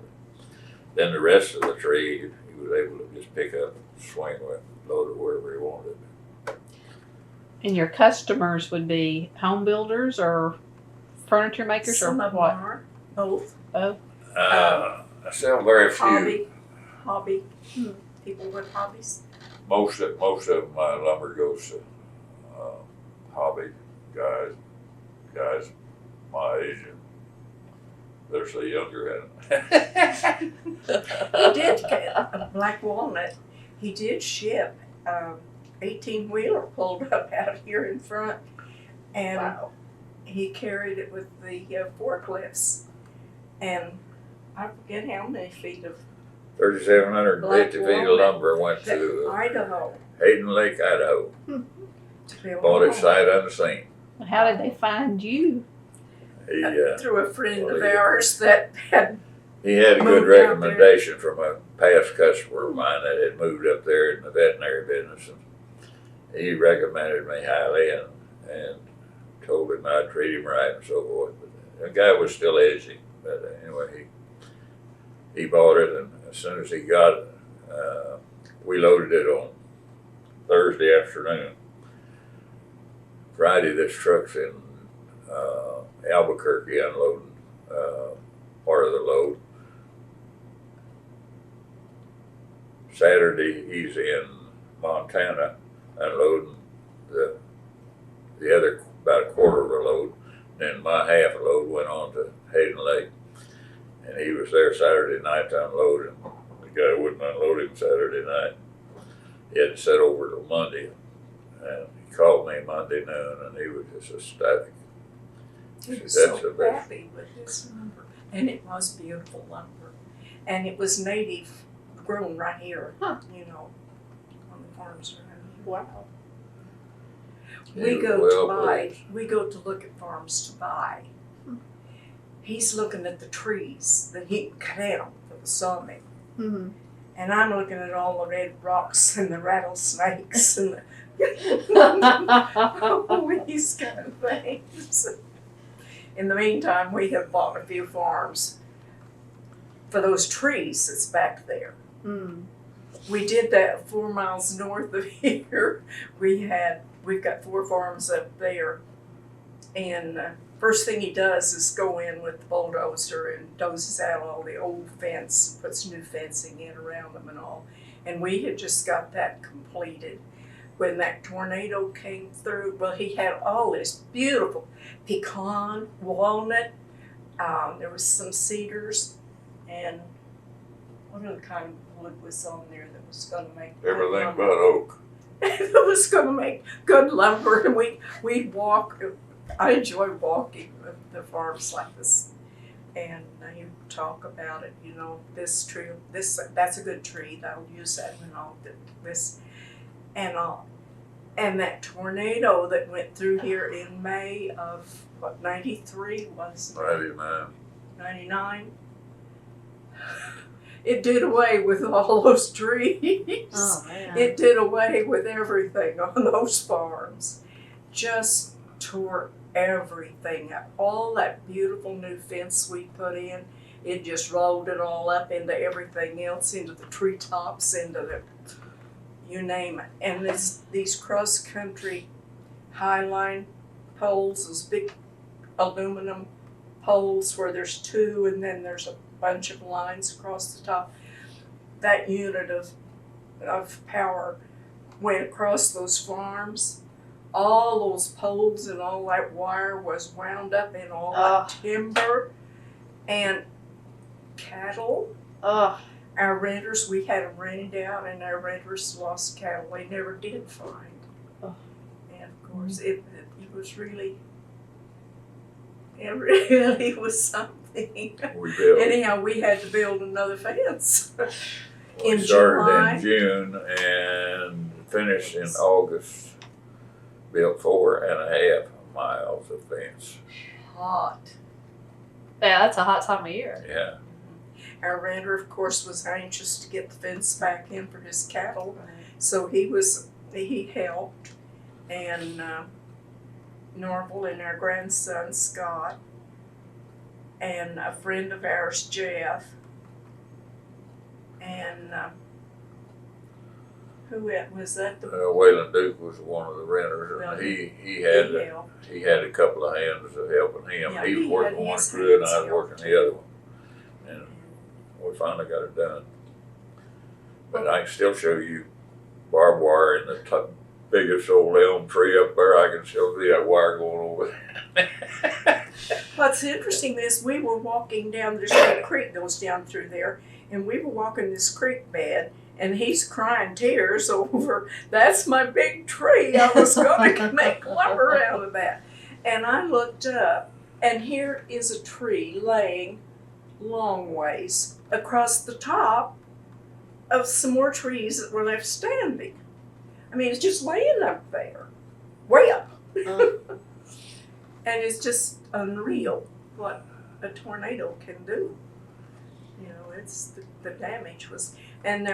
Then the rest of the tree, he was able to just pick up and swing with, load it wherever he wanted. And your customers would be home builders or furniture makers Some or of them what? are, both. I sell very few. Hobby. People with hobbies. Most of my lumber goes to hobby guys my age, and there's a younger at He did get a black walnut. He did ship 18-wheeler pulled up out here in front, and Wow. he carried it with the forklifts, and I forget how many feet of 3,750 feet of walnut lumber went that to Idaho. Hayden Lake, Idaho. To build Bought a it home. sight unseen. How did they find you? He Through a friend well, of he- ours that had He had a good moved out there. recommendation from a past customer of mine that had moved up there in the veterinary business, and he recommended me highly and told him I'd treat him right and so forth. But the guy was still edgy, but anyway, he bought it, and as soon as he got it, we loaded it on Thursday afternoon. Friday, this truck's in Albuquerque unloading part of the load. Saturday, he's in Montana unloading the other, about a quarter of a load. Then my half a load went on to Hayden Lake, and he was there Saturday night to unload him. The guy wouldn't unload him Saturday night. He had to sit over till Monday, and he called me Monday noon, and he was just ecstatic. He was That's the so best. happy with this lumber, and it was beautiful lumber, and it was native grown right here, you know, on the farms around here. Wow. We He go was to well buy. pleased. We go to look at farms to buy. He's looking at the trees that he cut out for the sawmill, Mm-hmm. and I'm looking at all the red rocks and the rattlesnakes and all these kind of things. In the meantime, we have bought a few farms for those trees that's back there. Mm. We did that 4 miles north of here. We've got 4 farms up there, and first thing he does is go in with the bulldozer and dozes out all the old fence, puts new fencing in around them and all. And we had just got that completed when that tornado came through. Well, he had all this beautiful pecan, walnut. There was some cedars, and what other kind of wood was on there that was going to make good Everything lumber? but oak. It was going to make good lumber, and we'd walk. I enjoy walking the farms like this, and you talk about it. You know, this tree, that's a good tree. I'll use that when I'll do this, and that tornado that went through here in May of what 93 was 99. 99. It did away with all those trees. Oh man. It did away with everything on those farms. Just tore everything up. All that beautiful new fence we put in, it just rolled it all up into everything else, into the treetops, into the, you name it. And these cross-country highline poles, those big aluminum poles where there's 2 and then there's a bunch of lines across the top. That unit of power went across those farms. All those poles and all that wire was wound up in all that timber and cattle. Ugh. Our renters, we had them rented out, and our renters lost cattle they never did find. Oh. And of course, it was really, it really was something. We built. Anyhow, we had to build another fence. We in started July. in June and finished in August. Built 4.5 miles of fence. Hot. Yeah, that's a hot time of year. Yeah. Our renter, of course, was anxious to get the fence back in for his cattle, so he helped, and Norval and our grandson Scott, and a friend of ours, Jeff, and who was that? Wayland Duke was one of the renters, Well, and he he had helped. he had a couple of hands of helping him. Yeah, he was he working had one his crew, and hands I was helping. working the other one, and we finally got it done. But I can still show you barbed wire in the biggest old elm tree up there. I can still see that wire going over there. What's interesting is we were walking down, there's a creek goes down through there, and we were walking this creek bed, and he's crying tears over, that's my big tree, I was going to make lumber out of that. And I looked up, and here is a tree laying long ways across the top of some more trees that were left standing. I mean, it's just laying up there, way up. And it's just unreal what a tornado can do. You know, it's the damage was, and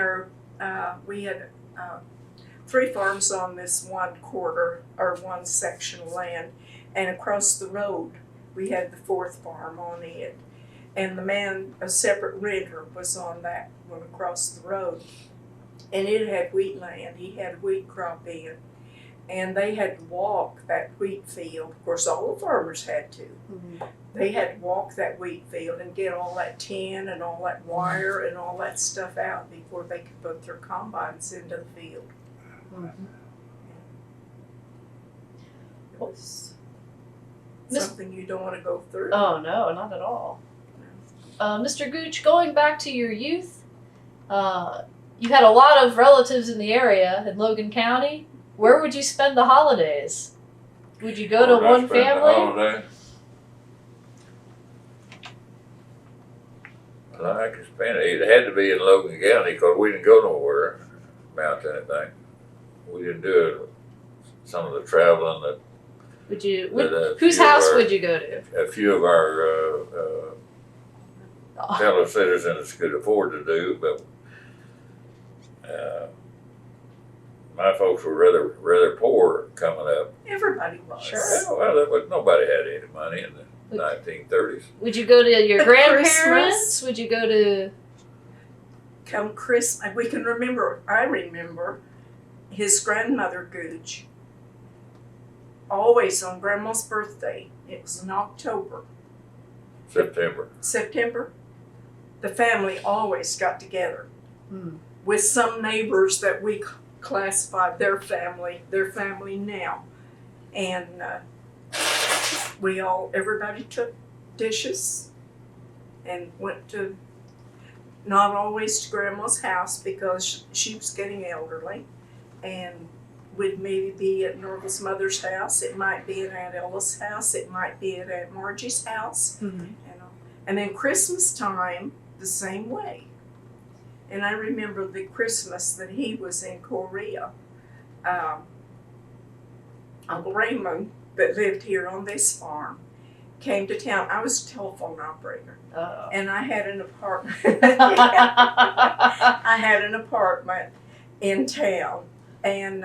we had 3 farms on this one quarter or one section of land, and across the road we had the 4th farm on it. And the man, a separate renter, was on that one across the road. And it had wheat land. He had a wheat crop in. And they had to walk that wheat field. Of course, all the farmers had to. Mm-hmm. They had to walk that wheat field and get all that tin and all that wire and all that stuff out before they could put their combines into the field. Mm-hmm. It was something you don't want to go through. Oh no, not at all. Mr. Gooch, going back to your youth, you had a lot of relatives in the area in Logan County. Where would you spend the holidays? Would you go to Where one would I spend the family? holiday? Well, I could spend it. It had to be in Logan County because we didn't go nowhere about anything. We didn't do some of the traveling that Would you? But, Whose few of house our- would you go to? a few of our fellow citizens could afford to do, but my folks were rather poor coming up. Everybody was. Sure. Well, nobody had any money in the 1930s. Would you go to your At grandparents? Christmas? Would you go to? Come Christmas, we can remember, I remember his grandmother Gooch, always on Grandma's birthday, it was in October, September, the family always got together with some neighbors that we classified their family now. And everybody took dishes and went to, not always to Grandma's house because she was getting elderly, and would maybe be at Norval's mother's house, it might be at Aunt Ella's house, it might be at Aunt Margie's house, and then Christmas time, the same way. And I remember the Christmas that he was in Korea, Uncle Raymond, that lived here on this farm, came to town. I was a telephone operator, and I had an apartment. I had an apartment in town, and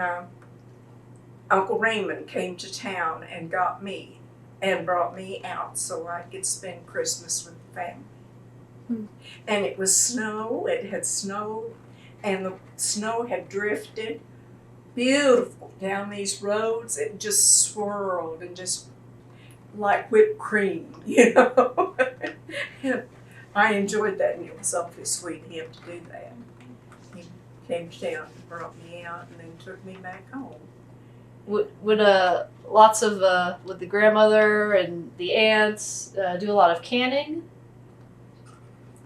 Uncle Raymond came to town and got me and brought me out so I could spend Christmas with the family. And it was snow, it had snowed, and the snow had drifted beautiful down these roads. It just swirled and just like whipped cream, you know. And I enjoyed that, and it was awfully sweet of him to do that. He came to town and brought me out and then took me back home. Would lots of would the grandmother and the aunts do a lot of canning?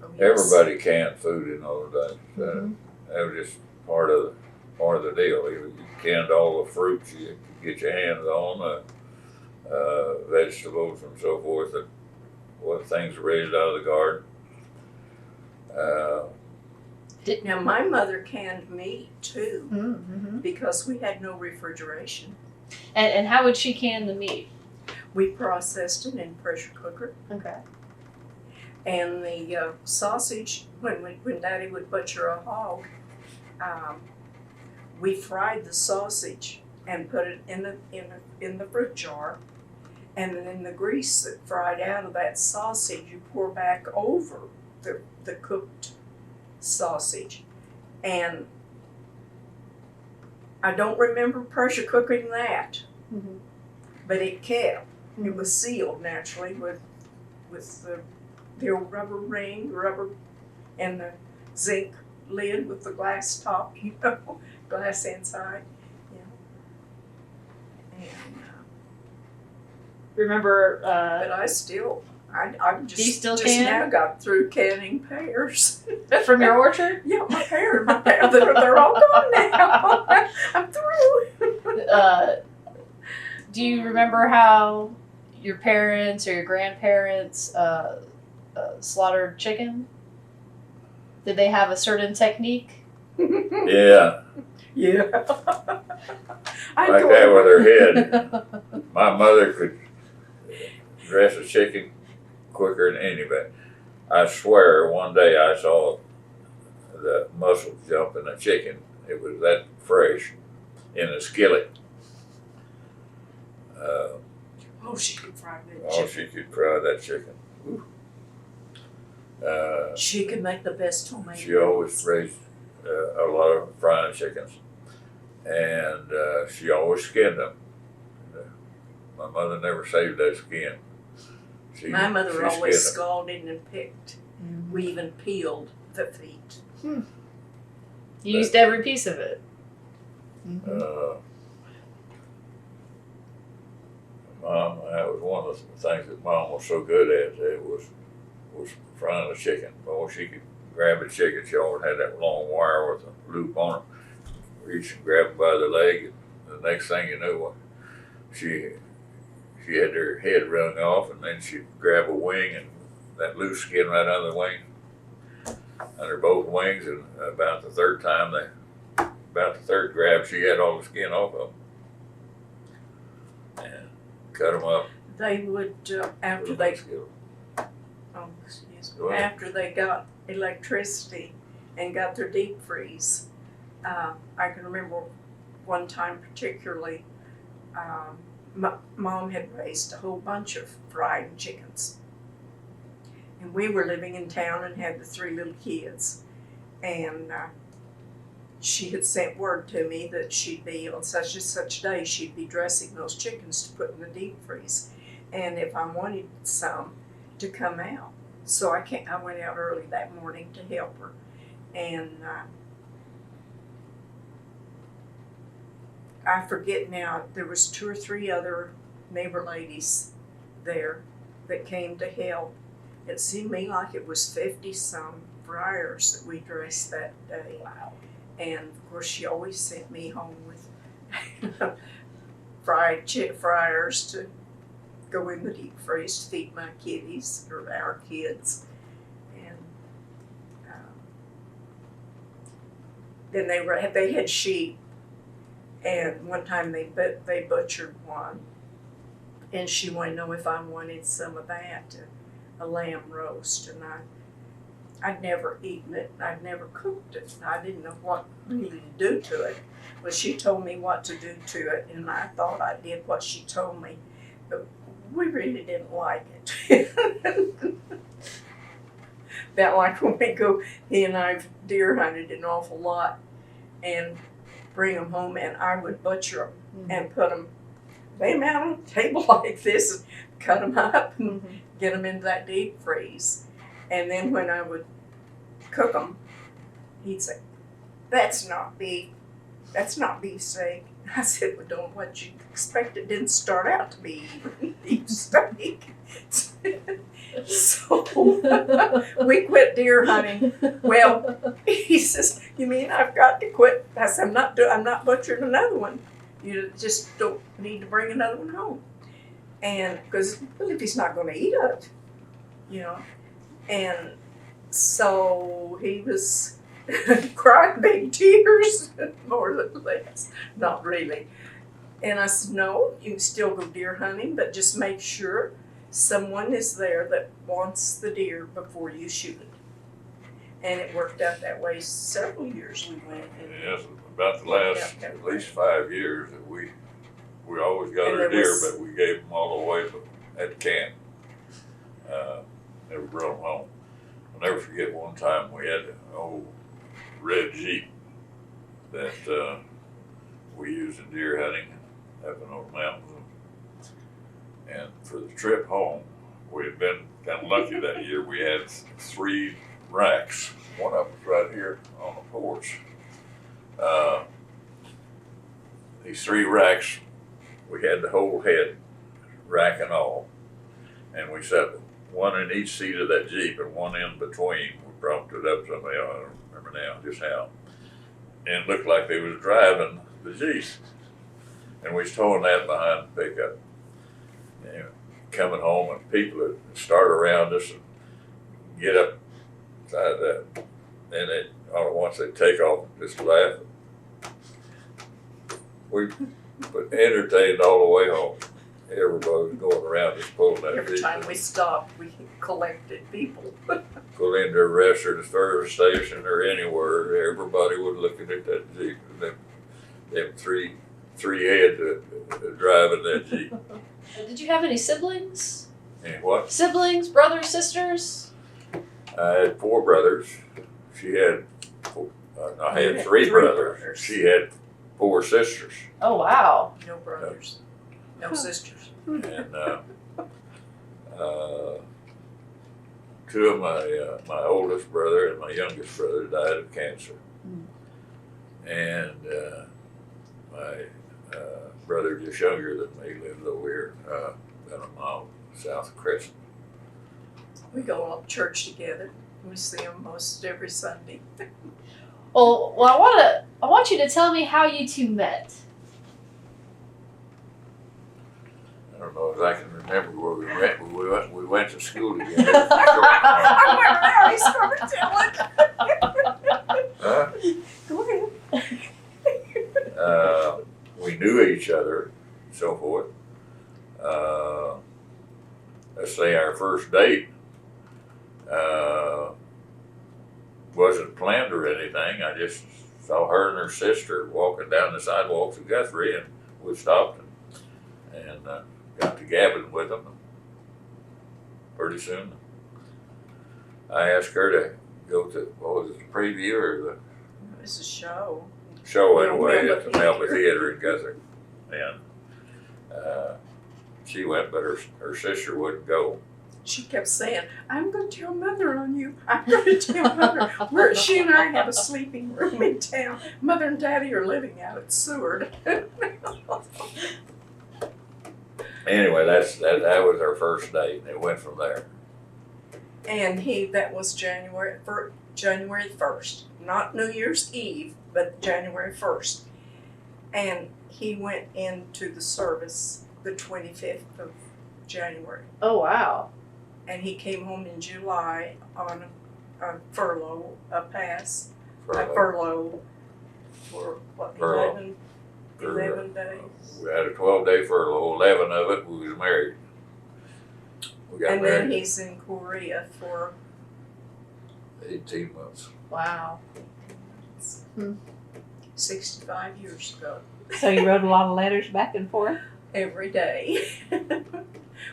Oh, yes. Everybody canned food in those days. That was just part of the deal. You canned all the fruits you could get your hands on, vegetables and so forth. What things were raised out of the garden. Now my mother canned meat too, Mm-hmm. because we had no refrigeration. And how would she can the meat? We processed it in pressure cooker. Okay. And the sausage, when Daddy would butcher a hog, we fried the sausage and put it in the fruit jar, and then the grease that fried out of that sausage you pour back over the cooked sausage. And I don't remember pressure cooking that, but it kept. It was sealed naturally with the old rubber ring, and the zinc lid with the glass top, you know, glass inside, you know. And Remember? but I'm Do you still just can? now got through canning pears. From your orchard? Yeah, my pears, they're all gone now. I'm through. Do you remember how your parents or your grandparents slaughtered chicken? Did they have a certain technique? Yeah, Yeah. like that with her head. My mother could dress a chicken quicker than anybody. I swear, one day I saw the mussels jump in a chicken. It was that fresh in a skillet. Oh, she could fry that Oh, chicken. she could fry that chicken. She could make the best homemade. She always raised a lot of frying chickens, and she always skinned them. My mother never saved that skin. My mother she always skinned scalded and picked. We even peeled the feet. You used every piece of it. them. Mom, that was one of the things that Mom was so good at. It was frying a chicken. Boy, she could grab a chicken. She always had that long wire with a loop on it. Reach and grab it by the leg, and the next thing you knew, she had her head wrung off, and then she'd grab a wing and that loose skin right under the wing, under both wings, and about the third grab, she had all the skin off of them and cut them up. They would after they got electricity and got their deep freeze. I can remember one time particularly, Mom had raised a whole bunch of fried chickens. And we were living in town and had the 3 little kids. And she had sent word to me that she'd be on such and such day, she'd be dressing those chickens to put in the deep freeze. And if I wanted some, to come out. So I went out early that morning to help her. And I forget now, there was 2 or 3 other neighbor ladies there that came to help. It seemed to me like it was 50-some fryers that we dressed that day. Wow. And of course she always sent me home with fryers to go in the deep freeze to feed my kiddies, or our kids. And then they had sheep. And one time they butchered one, and she wanted to know if I wanted some of that, a lamb roast. And I'd never eaten it, I'd never cooked it. I didn't know what really to do to it. But she told me what to do to it, and I thought I did what she told me. But we really didn't like it. About like when we go, he and I've deer hunted an awful lot, and bring them home, and I would butcher them and put them, lay them out on a table like this, and cut them up and get them into that deep freeze. And then when I would cook them, he'd say, "That's not beef steak." I said, "Well, don't what you expect. It didn't start out to be beef steak." So we quit deer hunting. Well, he says, "You mean I've got to quit?" I said, I'm not butchering another one. You just don't need to bring another one home." And because, well, if he's not going to eat it, And so he was crying big tears, more or less. Not really. And I said, "No, you can still go deer hunting, but just make sure someone is there that wants the deer before you shoot it." And it worked out that way several years we went. Yes, about the last at least 5 years that we always got And our there deer, was- but we gave them all away at the camp. Never brought them home. I'll never forget one time we had an old red Jeep that we used in deer hunting up in those mountains. And for the trip home, we had been kind of lucky that year. We had 3 racks. One of them was right here on the porch. These 3 racks, we had the whole head, rack and all. And we set one in each seat of that Jeep and one in between. We propped it up somehow, I don't remember now just how. And it looked like they was driving the Jeep. And we was towing that behind the pickup. And coming home, and people would start around us and get up inside that. And they, all at once they'd take off and just laugh. We were entertained all the way home. everybody was going around just pulling that Every Jeep. time we stopped, we collected people. Pull into a restaurant, a service station, or anywhere, everybody was looking at that Jeep. And them three heads driving that Jeep. Did you have any siblings? And what? Siblings, brothers, sisters? I had 4 brothers. She had, I You had had 3 3 brothers. brothers. She had 4 sisters. Oh, wow. No brothers, no sisters. And 2 of my oldest brother and my youngest brother died of cancer. And my brother, just younger than me, lives over here, about a mile south of Crescent. We go all to church together. We see them most every Sunday. Well, I want you to tell me how you two met. I don't know if I can remember where we went. We went to school together. I was going to tell it. Huh? Go ahead. We knew each other, and so forth. Let's say our first date wasn't planned or anything. I just saw her and her sister walking down the sidewalks of Guthrie, and we stopped and got to gabbing with them. Pretty soon, I asked her to go to, what was it, the preview or the It was a show. show anyway Melba at the Melba Theater. Theater in Guthrie. And she went, but her sister wouldn't go. She kept saying, "I'm going to tell Mother on you. I'm going to tell Mother." She and I have a sleeping room in town. Mother and Daddy are living out at Seward. Anyway, that was our first date, and it went from there. And that was January 1st, not New Year's Eve, but January 1st. And he went into the service the 25th of January. Oh, wow. And he came home in July on a furlough, a furlough for what, Furlough. 11 days. We had a 12-day furlough. 11 of it we was married. We got And married then he's in Korea for 18 months. Wow. 65 years ago. So you wrote a lot of letters back and forth? Every day.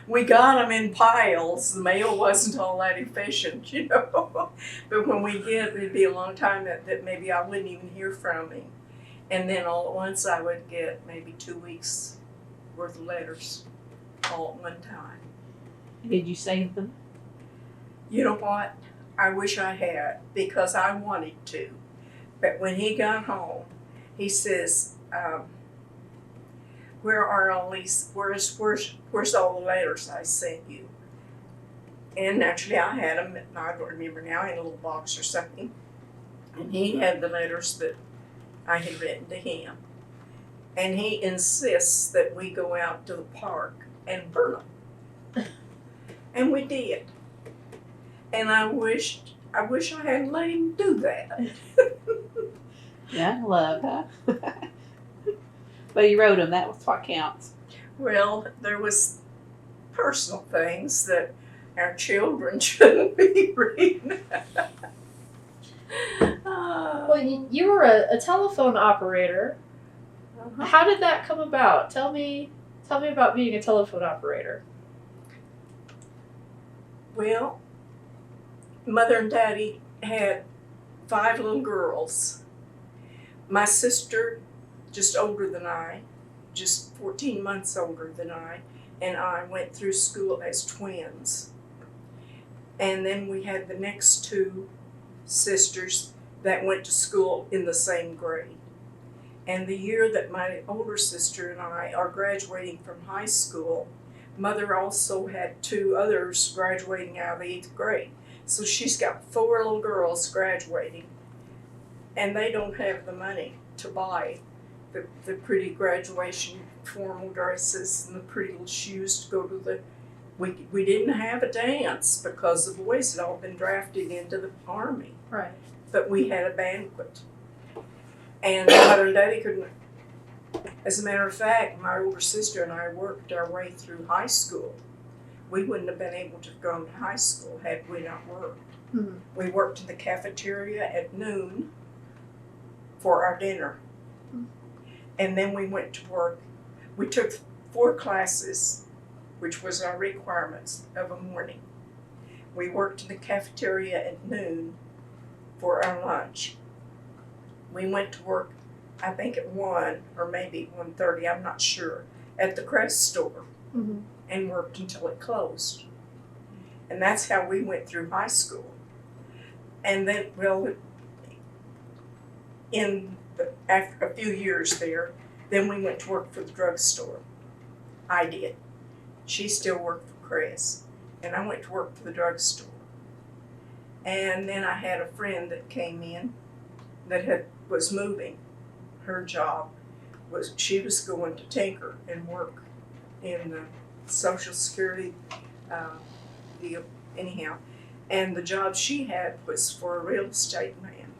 We got them in piles. The mail wasn't all that efficient, you know. But when we get, it'd be a long time that maybe I wouldn't even hear from him. And then all at once I would get maybe 2 weeks worth of letters all at one time. Did you save them? You know what? I wish I had, because I wanted to. But when he got home, he says, where's all the letters I sent you? And naturally I had them, I don't remember now, in a little box or something. And he had the letters that I had written to him. And he insists that we go out to the park and burn them. And we did. And I wish I hadn't let him do that. Yeah, love, huh? But you wrote them, that was what counts. Well, there was personal things that our children shouldn't be reading. Well, you were a telephone operator. Uh-huh. How did that come about? Tell me about being a telephone operator. Well, Mother and Daddy had 5 little girls. My sister, just older than I, just 14 months older than I, and I went through school as twins. And then we had the next 2 sisters that went to school in the same grade. And the year that my older sister and I are graduating from high school, Mother also had 2 others graduating out of the 8th grade. So she's got 4 little girls graduating, and they don't have the money to buy the pretty graduation formal dresses and the pretty little shoes to go to the. We didn't have a dance because the boys had all been drafted into the Army. Right. But we had a banquet. And Mother and Daddy couldn't As a matter of fact, my older sister and I worked our way through high school. We wouldn't have been able to go to high school had we not worked. Mhm. We worked in the cafeteria at noon for our dinner. And then we went to work. We took 4 classes, which was our requirements of a morning. We worked in the cafeteria at noon for our lunch. We went to work, I think at 1 or maybe 1:30, I'm not sure, at the Crest store Mhm. and worked until it closed. And that's how we went through high school. And then, well, after a few years there, then we went to work for the drugstore. I did. She still worked for Crest, and I went to work for the drugstore. And then I had a friend that came in that was moving. Her job was she was going to tinker and work in the Social Security deal anyhow. And the job she had was for a real estate man,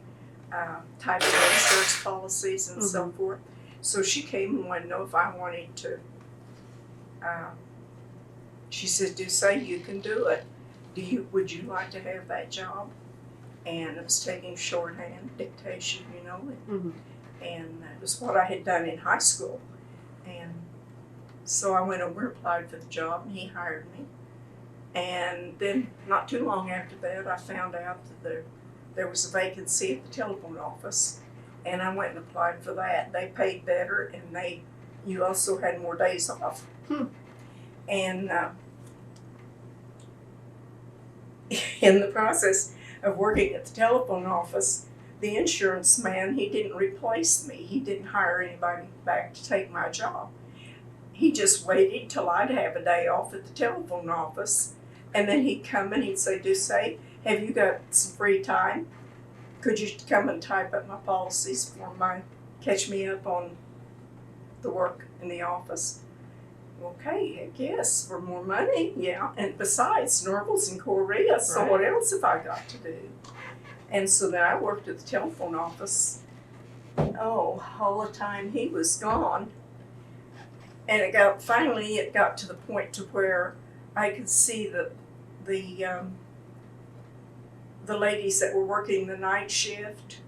typing insurance policies and so forth. So she came and wanted to know if I wanted to. She said, "Dusa, you can do it. Would you like to have that job?" And it was taking shorthand dictation, Mhm. and that was what I had done in high school. And so I went over and applied for the job, and he hired me. And then not too long after that, I found out that there was a vacancy at the telephone office, and I went and applied for that. They paid better, and you also had more days off. And in the process of working at the telephone office, the insurance man, he didn't replace me. He didn't hire anybody back to take my job. He just waited till I'd have a day off at the telephone office, and then he'd come and he'd say, "Dusa, have you got some free time? Could you come and type up my policies catch me up on the work in the office?" Okay, I guess, for more money, yeah. And besides, Norval's in Korea, so Right. what else have I got to do? And so then I worked at the telephone office, all the time he was gone. And finally it got to the point to where I could see that the ladies that were working the night shift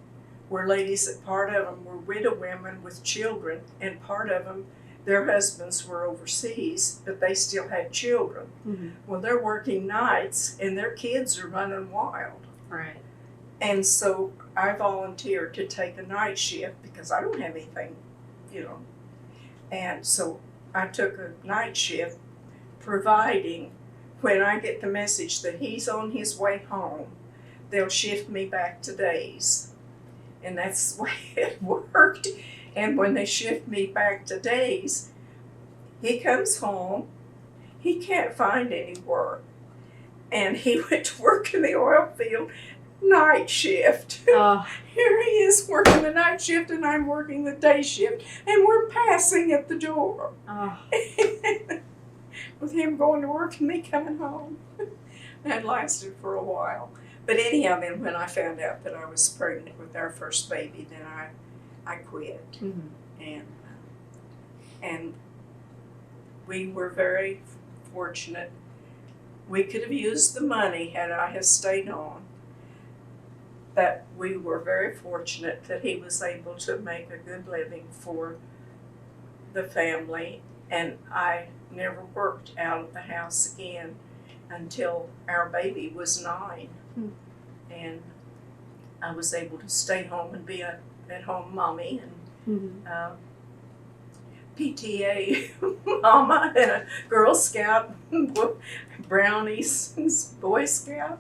were ladies that part of them were widow women with children, and part of them, their husbands were overseas, but they still had children. Mhm. Well, they're working nights, and their kids are running wild. Right. And so I volunteered to take a night shift because I don't have anything, And so I took a night shift, providing when I get the message that he's on his way home, they'll shift me back to days. And that's the way it worked. And when they shift me back to days, he comes home, he can't find any work. And he went to work in the oil field, night shift. Here he is working the night shift and I'm working the day shift, and we're passing at the door. With him going to work and me coming home. That lasted for a while. But anyhow, then when I found out that I was pregnant with our first baby, then I quit. Mhm. And we were very fortunate. We could have used the money had I have stayed on. But we were very fortunate that he was able to make a good living for the family, and I never worked out of the house again until our baby was 9. And I was able to stay home and be a at-home mommy and PTA mama and a Girl Scout, brownies, Boy Scout.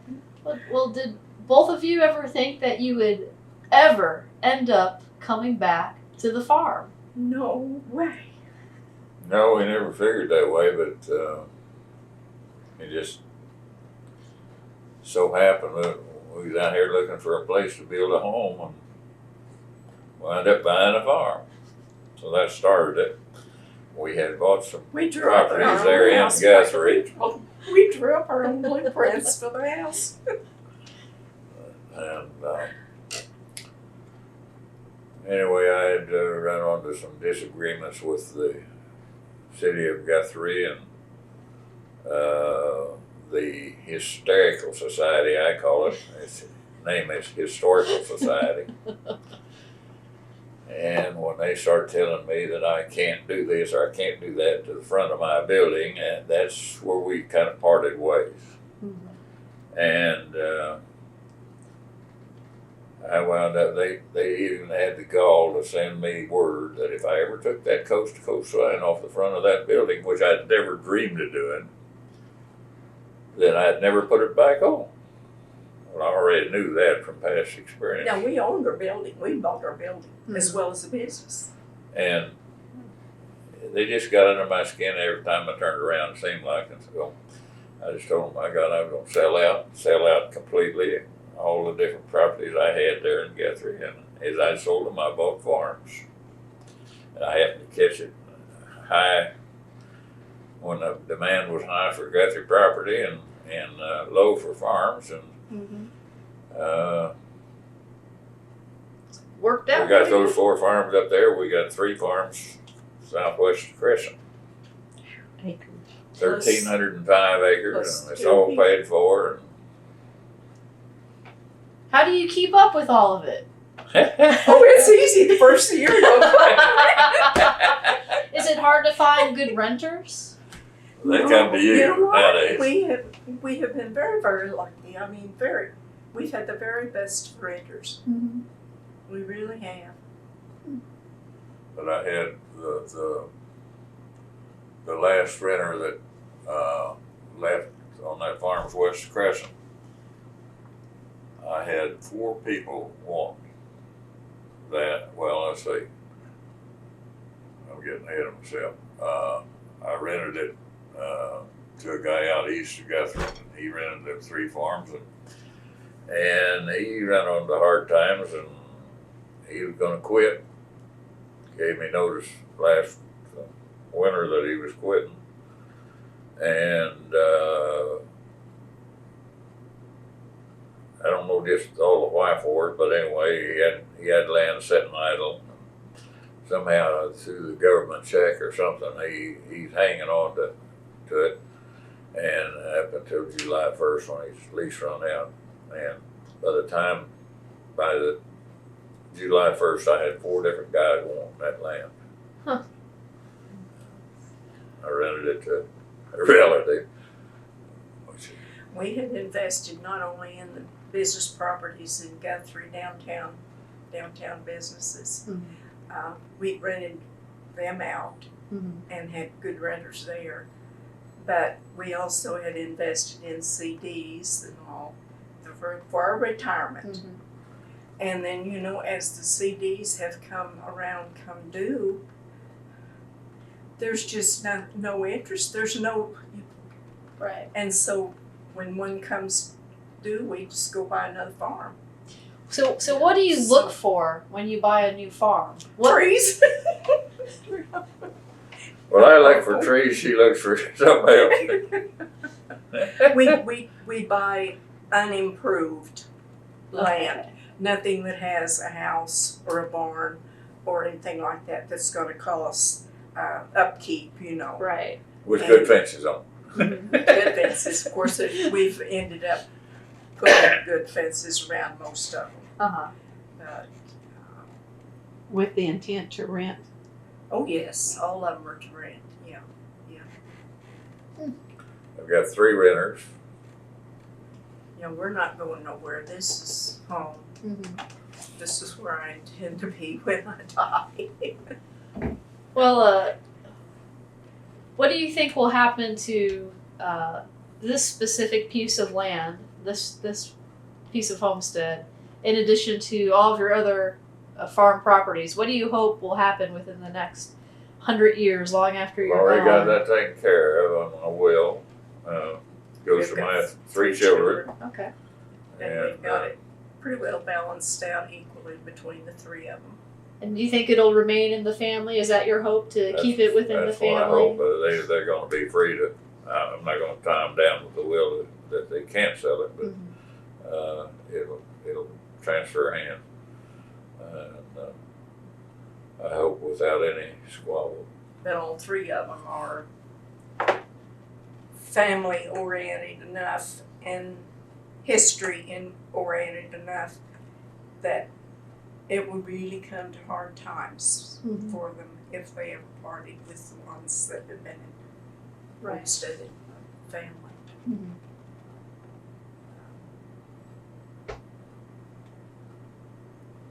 Well, did both of you ever think that you would ever end up coming back to the farm? No way. No, we never figured that way, but it just so happened that we was out here looking for a place to build a home and wound up buying a farm. So that started it. We had bought some We drew up our properties own there in house. Guthrie. We drew up our own blueprints for the house. And anyway, I had run into some disagreements with the city of Guthrie and the Hysterical Society, I call it. Its name is Historical Society. And when they start telling me that I can't do this or I can't do that to the front of my building, and that's where we kind of parted ways. Mm-hmm. And I wound up, they even had the gall to send me word that if I ever took that coast to coast sign off the front of that building, which I'd never dreamed of doing, then I'd never put it back on. Well, I already knew that from past experience. Now, we owned our building, we bought our building, as well as the business. And they just got under my skin every time I turned around, it seemed like. And so I just told them, I was going to sell out completely all the different properties I had there in Guthrie. And as I sold them, I bought farms. And I happened to catch it high when the demand was high for Guthrie property and low for farms. And Worked out. we got those 4 farms up there. We got 3 farms southwest of Crescent. Acres. 1,305 acres, plus and it's 2 all people. paid for. How do you keep up with all of it? Oh, it's easy the first year. Is it hard to find good renters? They come to you know what? nowadays. We have been very, very lucky. I mean, we've had the very best renters. Mm-hmm. We really have. But I had the last renter that left on that farm's west of Crescent. I had 4 people want that. Well, let's see. I'm getting ahead of myself. I rented it to a guy out east of Guthrie, and he rented them 3 farms, and he ran on the hard times, and he was going to quit. Gave me notice last winter that he was quitting, and I don't know just all the why for it, but anyway, he had land sitting idle. Somehow through the government check or something, he's hanging on to it, and up until July 1st when his lease run out. And by the July 1st, I had 4 different guys wanting that land. Huh. I rented it to a relative. We had invested not only in the business properties in Guthrie downtown businesses. Mm-hmm. We rented them out Mm-hmm. and had good renters there. But we also had invested in CDs and all for our retirement. Mm-hmm. And then, as the CDs have come due, there's just no interest. There's no, Right. and so when one comes due, we just go buy another farm. So what do you look for when you buy a new farm? Trees. Well, I look for trees, she looks for something else. we buy unimproved land. Okay. Nothing that has a house or a barn or anything like that that's going to cost upkeep, Right. With good fences on. Mm-hmm. Good fences. Of course, we've ended up putting good fences around most of them. Uh-huh. But, With the intent to rent. oh yes, all of them are to rent. Yeah. I've got 3 renters. We're not going nowhere. This is home. Mm-hmm. This is where I intend to be when I die. Well, what do you think will happen to this specific piece of land, this piece of homestead, in addition to all of your other farm properties? What do you hope will happen within the next 100 years, long after I've you're already got gone? that taken care of on a will. Goes to my 3 children. Okay. And we've got it pretty well balanced out equally between the 3 of them. And do you think it'll remain in the family? Is that your hope, to keep it within the That's what I family? hope, but they're going to be free to. I'm not going to tie them down with the will that they can't sell it, but Mhm. it'll transfer hands. without any squabble. But all three of them are family oriented enough and history oriented enough that it would really come to hard times Mhm. for them if they ever partied with the ones that have been in Right. homesteaded family. Mhm.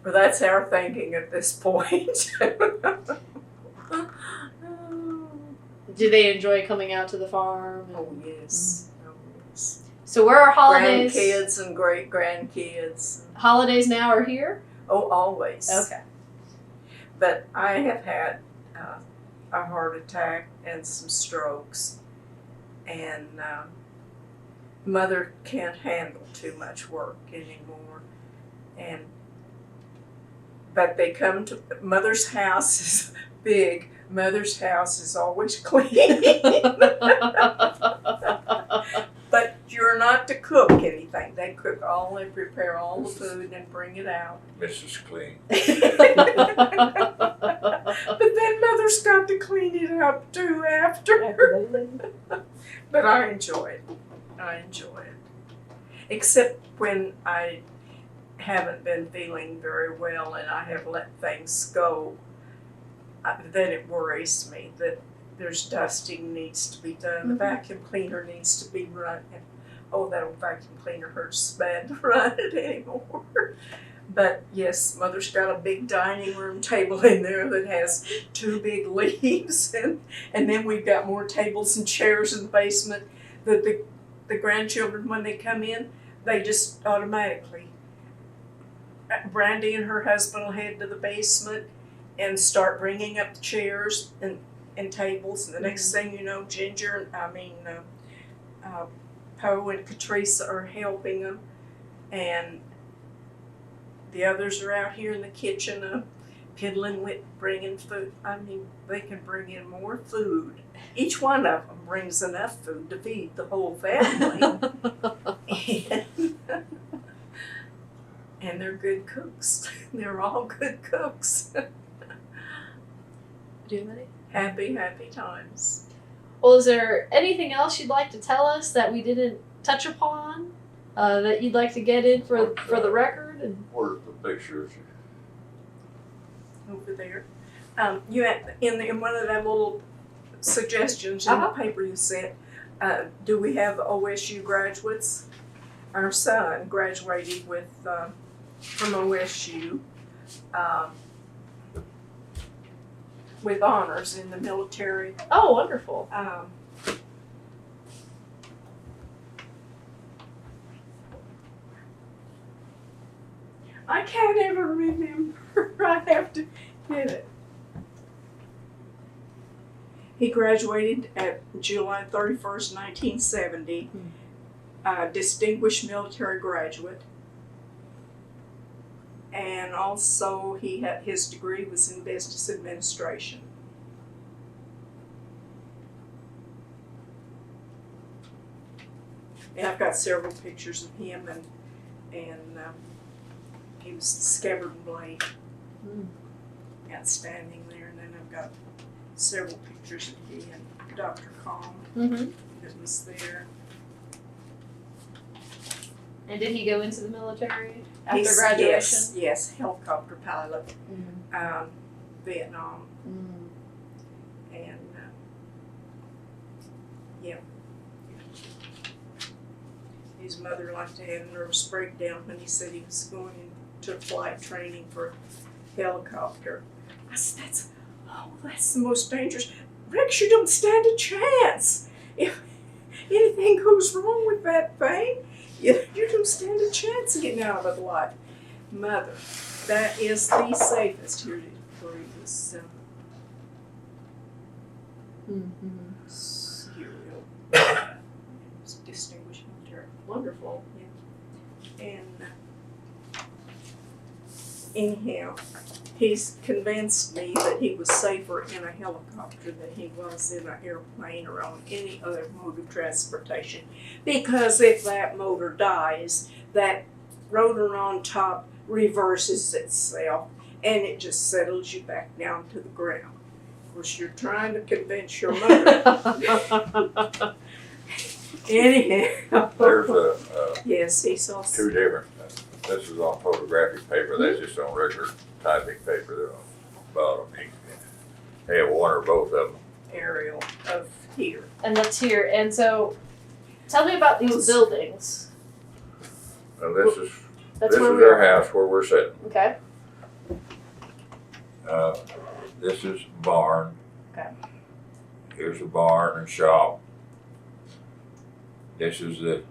But that's our thinking at this point. Do they enjoy coming out to the farm? Oh yes. Oh yes. So where are holidays? Grandkids and great grandkids. Holidays now are here? Oh, always. Okay. But I have had a heart attack and some strokes, and mother can't handle too much work anymore. But they come to mother's house is big. Mother's house is always clean. But you're not to cook anything. They prepare all the food and bring it out. Mrs. Clean. But then mother's got to clean it up too after. But I enjoy it. I enjoy it. Except when I haven't been feeling very well and I have let things go, then it worries me that there's dusting needs to be done. The vacuum cleaner needs to be run. Oh, that old vacuum cleaner hurts so bad to run it anymore. But yes, mother's got a big dining room table in there that has 2 big leaves, and then we've got more tables and chairs in the basement that the grandchildren, when they come in, they just automatically, Brandy and her husband will head to the basement and start bringing up the chairs and tables, and the next thing you know, Poe and Catrice are helping them, and the others are out here in the kitchen piddling with bringing food. I mean, they can bring in more food. Each one of them brings enough food to feed the whole family. And they're good cooks. They're all good cooks. Do you have any? Happy times. Well, is there anything else you'd like to tell us that we didn't touch upon that you'd like to get in for the record? And Where's the pictures? Over there. You had, in one of them little suggestions in the paper you sent, do we have OSU graduates? Our son graduated from OSU with honors in the military. oh, wonderful. I can't ever remember. I have to get it. He graduated at July 31st, 1970. Distinguished military graduate. And also his degree was in business administration. And I've got several pictures of him, and he was Scabbard Blade. Outstanding there. And then I've got several pictures of he and Dr. Calm that was there. And did he go into the military after graduation? Yes, helicopter pilot, Vietnam, and his mother liked to have a nervous breakdown when he said he was going into flight training for helicopter. I said, that's the most dangerous. Rex, you don't stand a chance. If anything goes wrong with that thing, you don't stand a chance of getting out of life. Mother, that is the safest. Here for you was distinguished military. Wonderful. And anyhow, he's convinced me that he was safer in a helicopter than he was in an airplane or on any other mode of transportation. Because if that motor dies, that rotor on top reverses itself and it just settles you back down to the ground. Of course, you're trying to convince your mother. Anyhow. There's a, Yes, he saw. two different, this is on photographic paper, that's just on regular typing paper, they're on the bottom. You can have one or both of them. Aerial of here. And that's here. And so, tell me about these buildings. Now this is That's this where is we our are. house where we're sitting. Okay. This is barn. Okay. Here's a barn and shop. This is the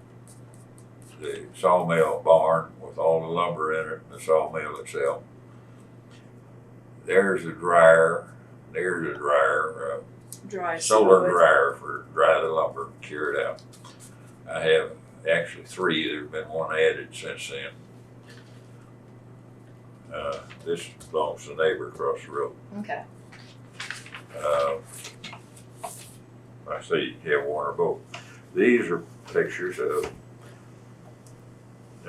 sawmill barn with all the lumber in it, and the sawmill itself. There's a dryer. There's a dryer. Dry Solar wood. dryer for dry the lumber, cure it out. I have actually three. There's been one added since then. This belongs to the neighbor across the road. Okay. I say you have one or both. These are pictures of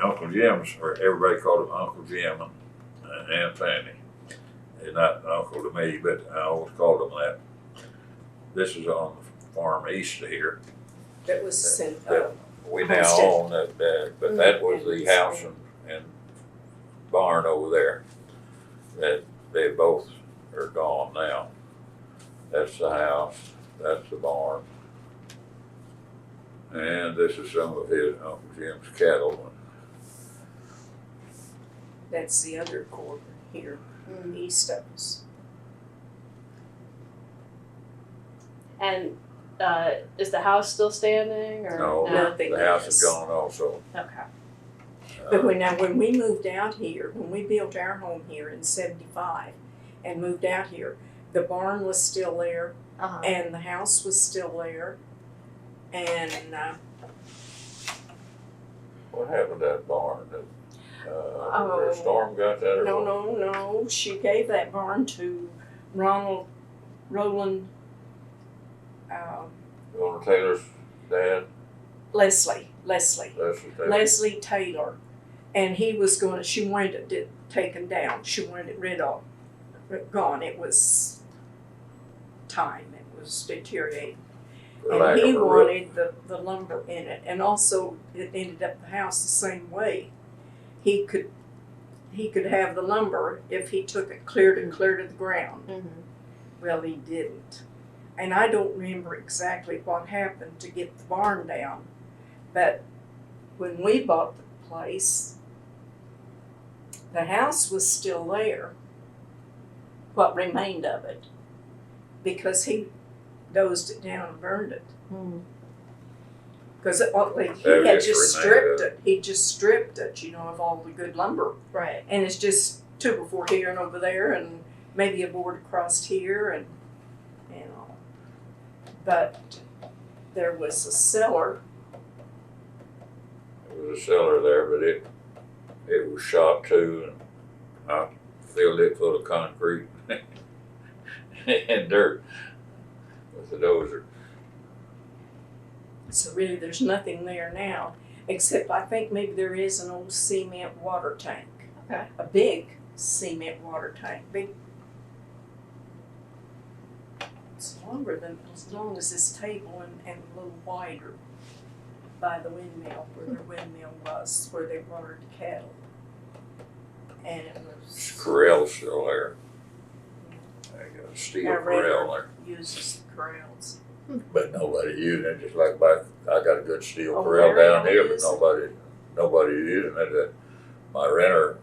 Uncle Jim's, or everybody called him Uncle Jim and Aunt Fanny. They're not an uncle to me, but I always called them that. This is on the farm east of here. That was sent That we now Homestead. own that, but that was the house and barn over there. That they both are gone now. That's the house, that's the barn. And this is some of his Uncle Jim's cattle. That's the other quarter here, east of us. And is the house still standing or No, Nothing the house is is. gone also. Okay. But when we moved out here, when we built our home here in '75 and moved out here, the barn was still there Uh-huh. and the house was still there. And What happened to that barn? Oh. The storm got that or what? no, she gave that barn to Roland, Ronald Taylor's dad? Leslie That's what they Leslie Taylor. And she wanted it taken down. She wanted it rid of, gone. It was time. It was deteriorating. for lack And he of a roof. wanted the lumber in it. And also it ended up the house the same way. He could have the lumber if he took it clear to the ground. Mm-hmm. Well, he didn't. And I don't remember exactly what happened to get the barn down. But when we bought the place, the house was still there, what remained of it, because he dozed it down and burned it. Mm-hmm. Because he That had is just remained stripped it. He just stripped it, of all the good lumber. Right. And it's just 2 before here and over there, and maybe a board across here, and all. But there was a cellar. There was a cellar there, but it was shot too, and I filled it full of concrete and dirt with the dozer. So really, there's nothing there now, except I think maybe there is an old cement water tank. Okay. A big cement water tank. It's as long as this table and a little wider by the windmill, where their windmill was, where they watered the cattle. And it was. Corral's still there. They got a steel Our corral there. uses the corrals. But nobody using it, just like I got a good steel Oh, corral Larry down here, but uses it? nobody using it. My renter,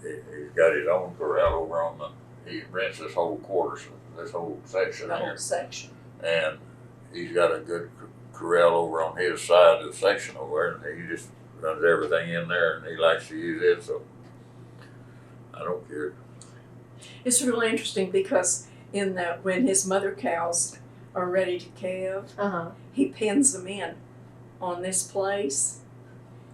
he's got his own corral over on he rents this whole quarter, this whole section The here. whole section. And he's got a good corral over on his side of the section over there, and he just runs everything in there, and he likes to use it, so I don't care. It's really interesting because when his mother cows are ready to calve, Uh-huh. he pins them in on this place,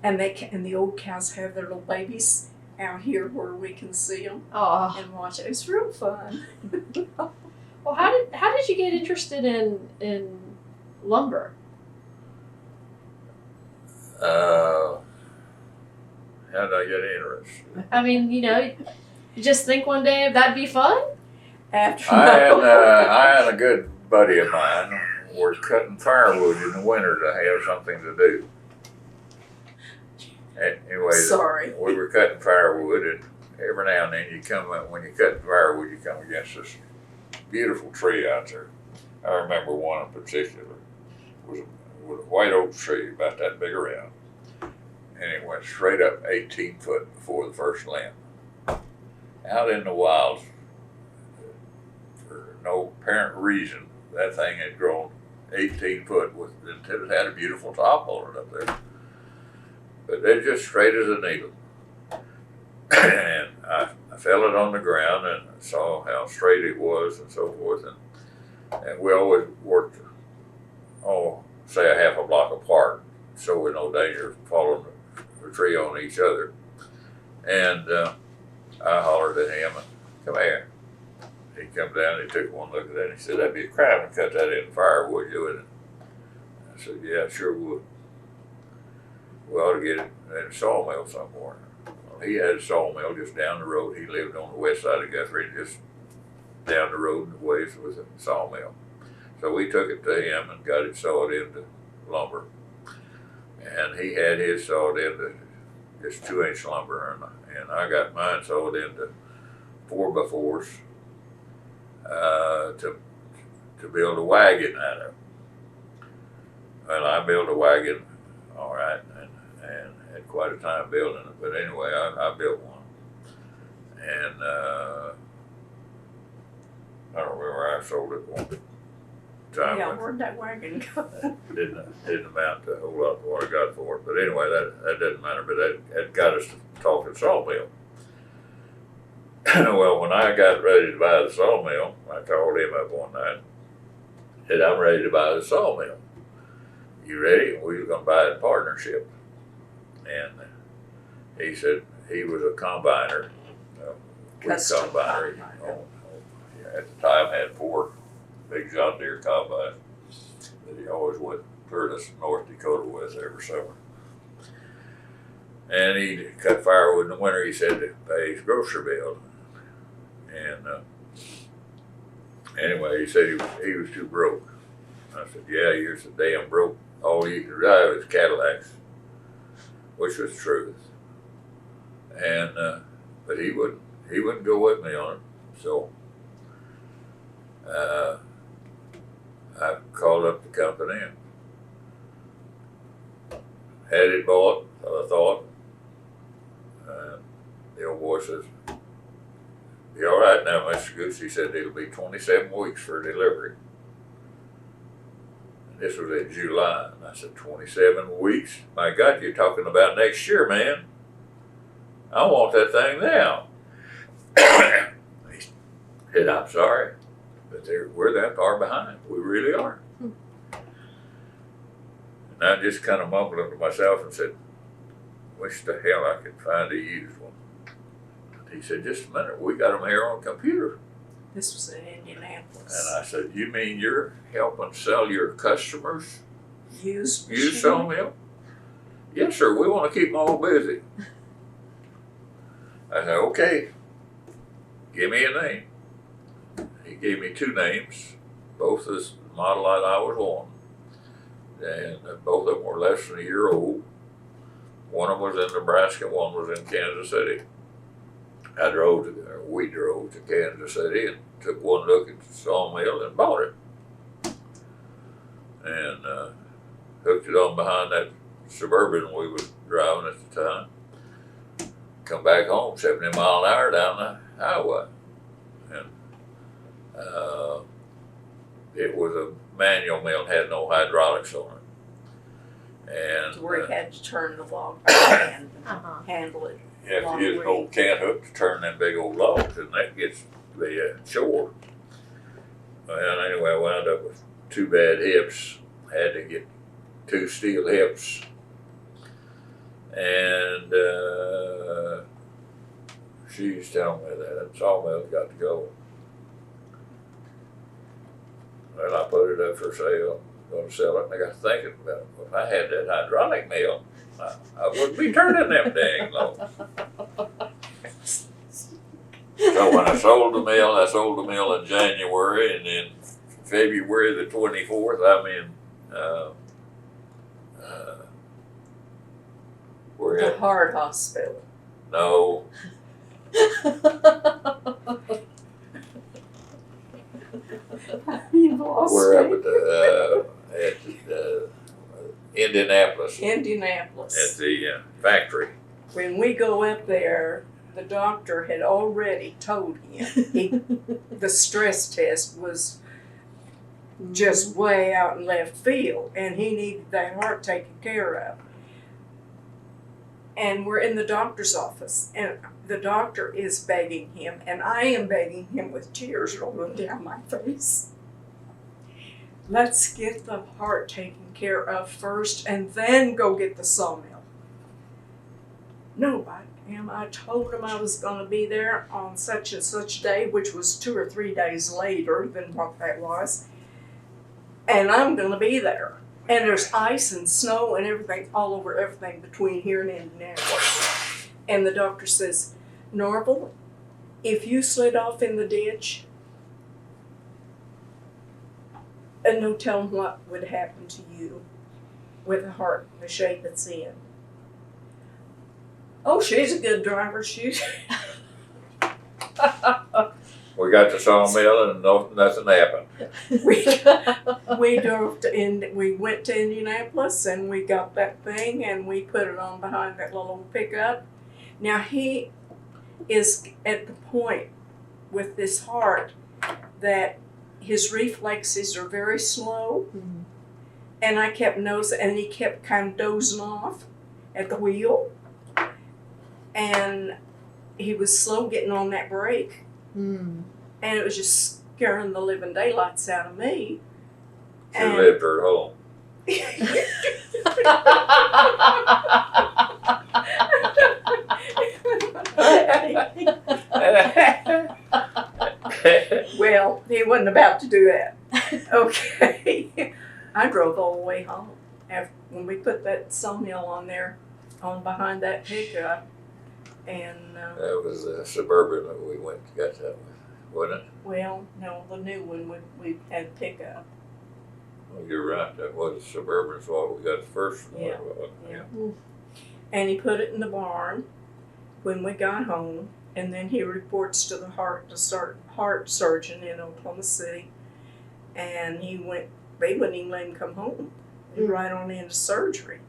and the old cows have their little babies out here where we can see them Oh. and watch it. It's real fun. Well, how did you get interested in lumber? How did I get interested? I mean, You just think one day that'd be fun? After I had a good buddy of mine. We're cutting firewood in the winter to have something to do. Anyway, Sorry. we were cutting firewood, and every now and then you come up, when you cut firewood, you come against this beautiful tree out there. I remember one in particular was a white oak tree about that big around, and it went straight up 18 foot before the first limb. Out in the wilds, for no apparent reason, that thing had grown 18 foot until it had a beautiful top on it up there. But they're just straight as a needle. And I felt it on the ground and saw how straight it was and so forth. And we always worked, say a half a block apart, so we're no danger of falling the tree on each other. And I hollered at him, come here. He come down, he took one look at that, and he said, that'd be a crime to cut that in firewood, you wouldn't? I said, yeah, I sure would. We ought to get it in a sawmill somewhere. Well, he had a sawmill just down the road. He lived on the west side of Guthrie, just down the road in the ways was a sawmill. So we took it to him and got it sawed into lumber. And he had his sawed into just 2-inch lumber, and I got mine sawed into 4x4s to build a wagon out of. Well, I built a wagon, all right, and had quite a time building it. But anyway, I built one, and I don't remember where I sold it one time. Yeah, where'd that wagon go? Didn't amount to a whole lot of what I got for it. But anyway, that doesn't matter. But that got us to talking sawmill. Well, when I got ready to buy the sawmill, I called him up one night. Said, I'm ready to buy the sawmill. You ready? We were going to buy it in partnership. And he said he was a combiner, Custom combiner. combiner. At the time, had 4 big John Deere combines that he always went clear to North Dakota with every summer. And he'd cut firewood in the winter, he said, to pay his grocery bill. And anyway, he said he was too broke. I said, yeah, you're so damn broke. All you can drive is Cadillacs, which was the truth. And but he wouldn't go with me on it. So I called up the company and had it bought, I thought. The old boy says, "You all right now, Mr. Gooch?" He said, "It'll be 27 weeks for delivery." And this was in July. And I said, 27 weeks? My God, you're talking about next year, man. I want that thing now. He said, I'm sorry, but we're that far behind. We really are. And I just kind of mumbled to myself and said, wish the hell I could find a used one. He said, just a minute, we got them here on a computer. This was in Indianapolis. And I said, you mean you're helping sell your customers Used sawmill? Yes, sir, we want to keep them all busy. I said, okay, give me a name. He gave me 2 names, both as model that I was on. And both of them were less than a year old. One of them was in Nebraska, one was in Kansas City. We drove to Kansas City and took one look at the sawmill and bought it. And hooked it on behind that Suburban we was driving at the time. Come back home, 70 mile an hour down the highway. And it was a manual mill, had no hydraulics on it. And where he had to turn the log back and handle it. you have to use an old can hook to turn them big old logs, and that gets to be a chore. Well, anyway, I wound up with 2 bad hips. Had to get 2 steel hips. And she's telling me that sawmill's got to go. Well, I put it up for sale. Going to sell it, and I got thinking about it. Well, if I had that hydraulic mill, I wouldn't be turning them dang low. So when I sold the mill in January, and then February the 24th, I'm in, we're The at, heart hospital. no, You've lost we're me. up at Indianapolis, Indianapolis. at the factory. When we go up there, the doctor had already told him the stress test was just way out in left field and he needed that heart taken care of. And we're in the doctor's office and the doctor is begging him and I am begging him with tears rolling down my face. Let's get the heart taken care of first and then go get the sawmill. No, I told him I was going to be there on such and such day, which was 2 or 3 days later than what that was. And I'm going to be there. And there's ice and snow and everything all over everything between here and Indianapolis. And the doctor says, Norval, if you slid off in the ditch, and no telling what would happen to you with a heart the shape it's in. Oh, she's a good driver. She's We got the sawmill and nothing happened. we drove to we went to Indianapolis and we got that thing and we put it on behind that little pickup. Now he is at the point with this heart that his reflexes are very slow, and I kept noticing, and he kept kind of dozing off at the wheel, and he was slow getting on that brake. And it was just scaring the living daylights out of me. She lived her home. Well, he wasn't about to do that. Okay. I drove all the way home after when we put that sawmill on there, on behind that pickup. And That was a Suburban that we went got that with, wasn't it? well, no, the new one we had pickup. Oh, you're right. That was Suburban. Is what we got the first one. Yeah. Yeah. And he put it in the barn when we got home, and then he reports to the heart surgeon in Oklahoma City, and they wouldn't even let him come home. He right on into surgery.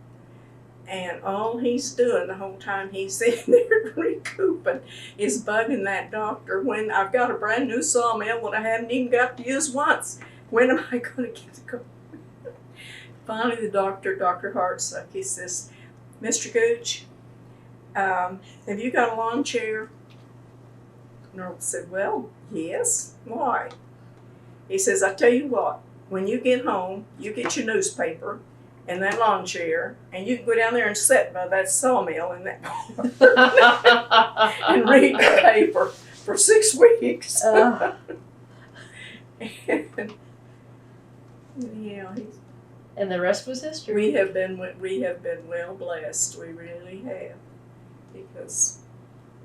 And all he's doing the whole time he's in there recouping is bugging that doctor when I've got a brand new sawmill that I haven't even got to use once. When am I going to get to go? Finally, the doctor, Dr. Hartsuck, he says, Mr. Gooch, have you got a lawn chair? Norval said, well, yes. Why? He says, I tell you what, when you get home, you get your newspaper and that lawn chair, and you can go down there and sit by that sawmill and that and read the paper for 6 weeks. And, yeah, And the rest was history. we have been well blessed. We really have, because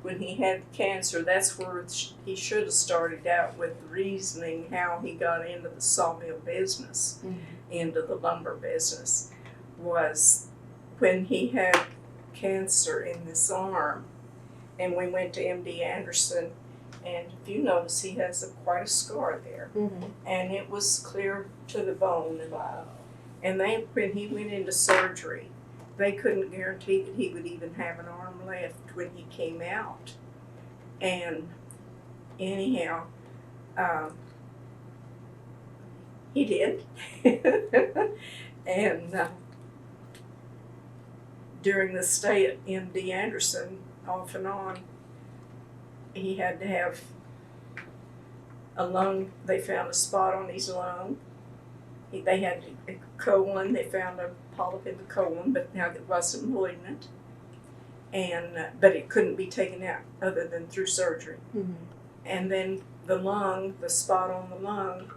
when he had cancer, that's where he should have started out with the reasoning how he got into the sawmill business, into the lumber business, was when he had cancer in this arm, and we went to MD Anderson, and if you notice, he has quite a scar there, and it was clear to the bone. And when he went into surgery, they couldn't guarantee that he would even have an arm left when he came out. And anyhow, he did. And during the stay at MD Anderson, off and on, he had to have a lung. They found a spot on his lung. They had a colon. They found a polyp in the colon, but now it wasn't malignant. But it couldn't be taken out other than through surgery. And then the lung, the spot on the lung,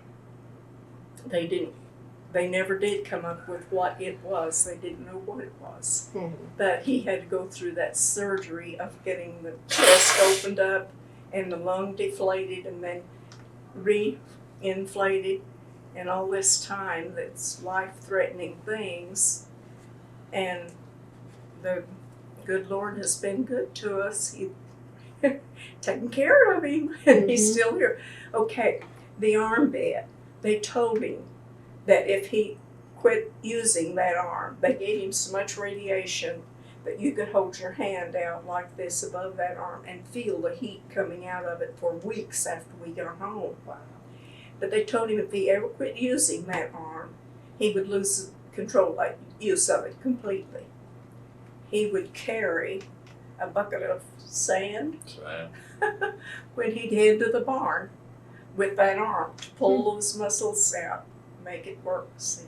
they never did come up with what it was. They didn't know what it was. But he had to go through that surgery of getting the chest opened up and the lung deflated and then re-inflated, and all this time that's life-threatening things. And the good Lord has been good to us. He taken care of him, and he's still here. Okay, the arm bed. They told him that if he quit using that arm, they gave him so much radiation that you could hold your hand out like this above that arm and feel the heat coming out of it for weeks after we got home. Wow. But they told him if he ever quit using that arm, he would lose control, like use of it completely. He would carry a bucket of sand when he'd head to the barn with that arm to pull those muscles out, make it work, see.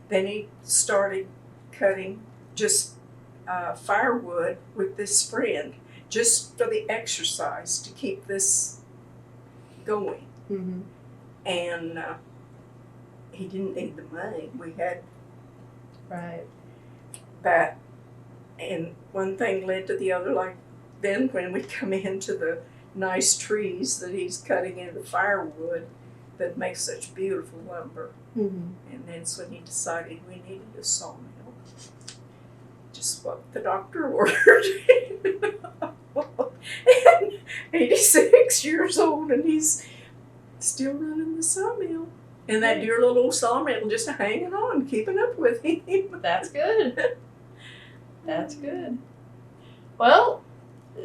Then he started cutting just firewood with this friend, just for the exercise to keep this going. Mm-hmm. And he didn't need the money. We had Right. that, and one thing led to the other. Like then when we come into the nice trees that he's cutting into firewood that makes such beautiful lumber. Mm-hmm. And that's when he decided we needed a sawmill. Just what the doctor ordered. And 86 years old, and he's still running the sawmill. And that dear little old sawmill just hanging on, keeping up with him. That's good. That's good. Well,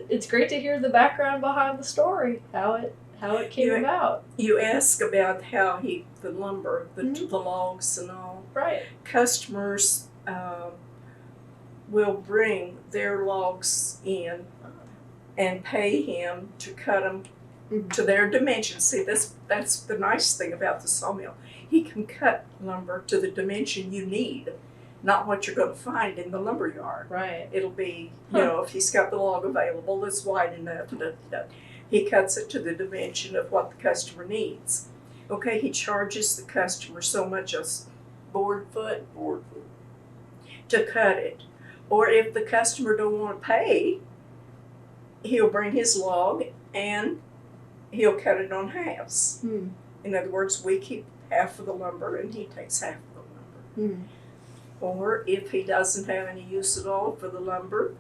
it's great to hear the background behind the story, how it came Yeah. about. You ask about how the lumber, the logs and all. Right. Customers will bring their logs in and pay him to cut them to their dimensions. See, that's the nice thing about the sawmill. He can cut lumber to the dimension you need, not what you're going to find in the lumber yard. Right. It'll be, if he's got the log available that's wide enough, he cuts it to the dimension of what the customer needs. Okay, he charges the customer so much a board foot to cut it. Or if the customer don't want to pay, he'll bring his log and he'll cut it on halves. Mm. In other words, we keep half of the lumber and he takes half of the lumber. Mm. Or if he doesn't have any use at all for the lumber,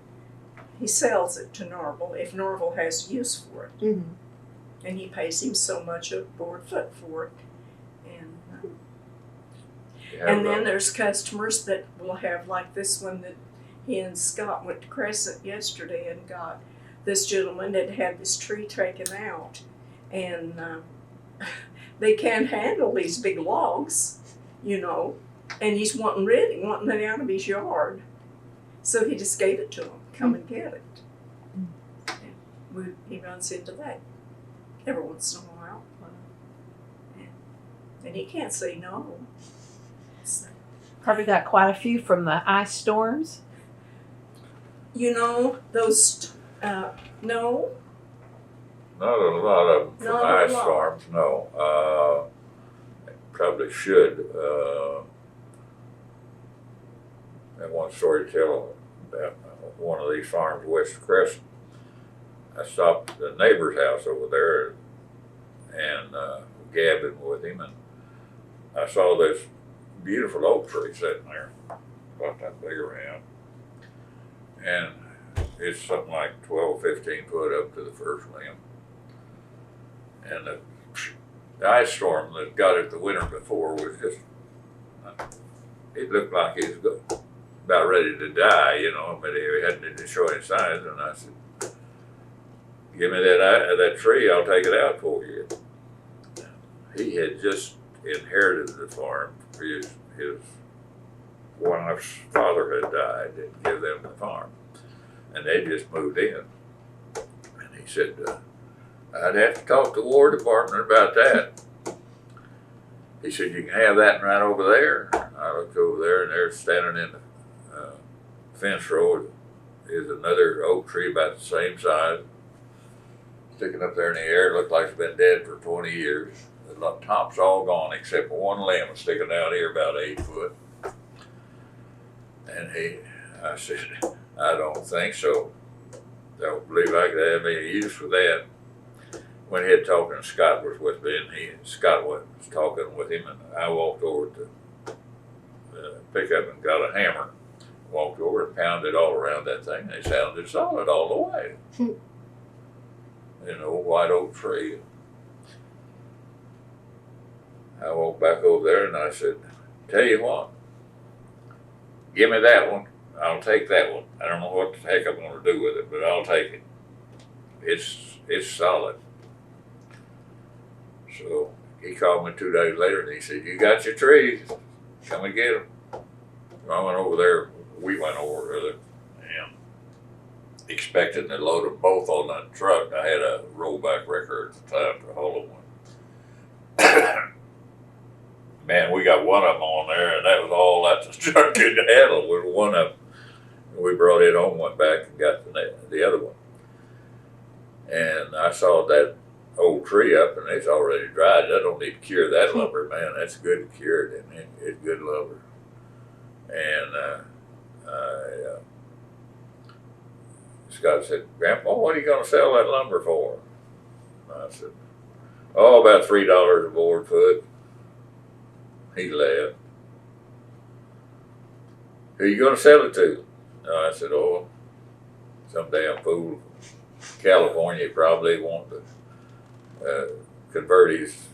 he sells it to Norval if Norval has use for it. Mm-hmm. And he pays him so much a board foot for it. And then there's customers that will have, like this one that he and Scott went to Crescent yesterday and got. This gentleman that had this tree taken out, and they can't handle these big logs, and he's wanting it out of his yard. So he just gave it to him, come and get it. And he runs into that every once in a while. And he can't say no. So, Probably got quite a few from the ice storms. those, no, Not a lot of them from Not a ice lot. storms, no. Probably should. I have one story to tell about one of these farms west of Crescent. I stopped at the neighbor's house over there and gabbing with him, and I saw this beautiful oak tree sitting there, about that big around. And it's something like 12, 15 foot up to the first limb. And the ice storm that got it the winter before was just, it looked like he was about ready to die, but he hadn't show any signs. And I said, give me that tree, I'll take it out for you. He had just inherited the farm. His wife's father had died, didn't give them the farm. And they just moved in. And he said, I'd have to talk to the War Department about that. He said, you can have that right over there. I looked over there, and there standing in the fence row is another oak tree about the same size, sticking up there in the air. It looked like it's been dead for 20 years. The top's all gone except for one limb sticking out here about 8 foot. And I said, I don't think so. Don't believe I could have any use for that. went ahead talking, and Scott was with me, and Scott was talking with him, and I walked over to pick up and got a hammer, walked over and pounded all around that thing. They sounded solid all the way. An old white oak tree. I walked back over there and I said, tell you what, give me that one. I'll take that one. I don't know what the heck I'm going to do with it, but I'll take it. It's solid. So he called me 2 days later and he said, you got your trees. Come and get them. I went over there. We went over there and expecting to load them both on that truck. I had a rollback wrecker at the time to haul them. Man, we got one of them on there, and that was all that the truck could handle was one of them. We brought it home, went back, and got the other one. And I saw that old tree up, and it's already dried. I don't need to cure that lumber, man. That's good to cure it, and it's good lumber. And Scott said, Grandpa, what are you going to sell that lumber for? And I said, oh, about $3 a board foot. He laughed. Who you going to sell it to? I said, oh, some damn fool. California probably want to convert his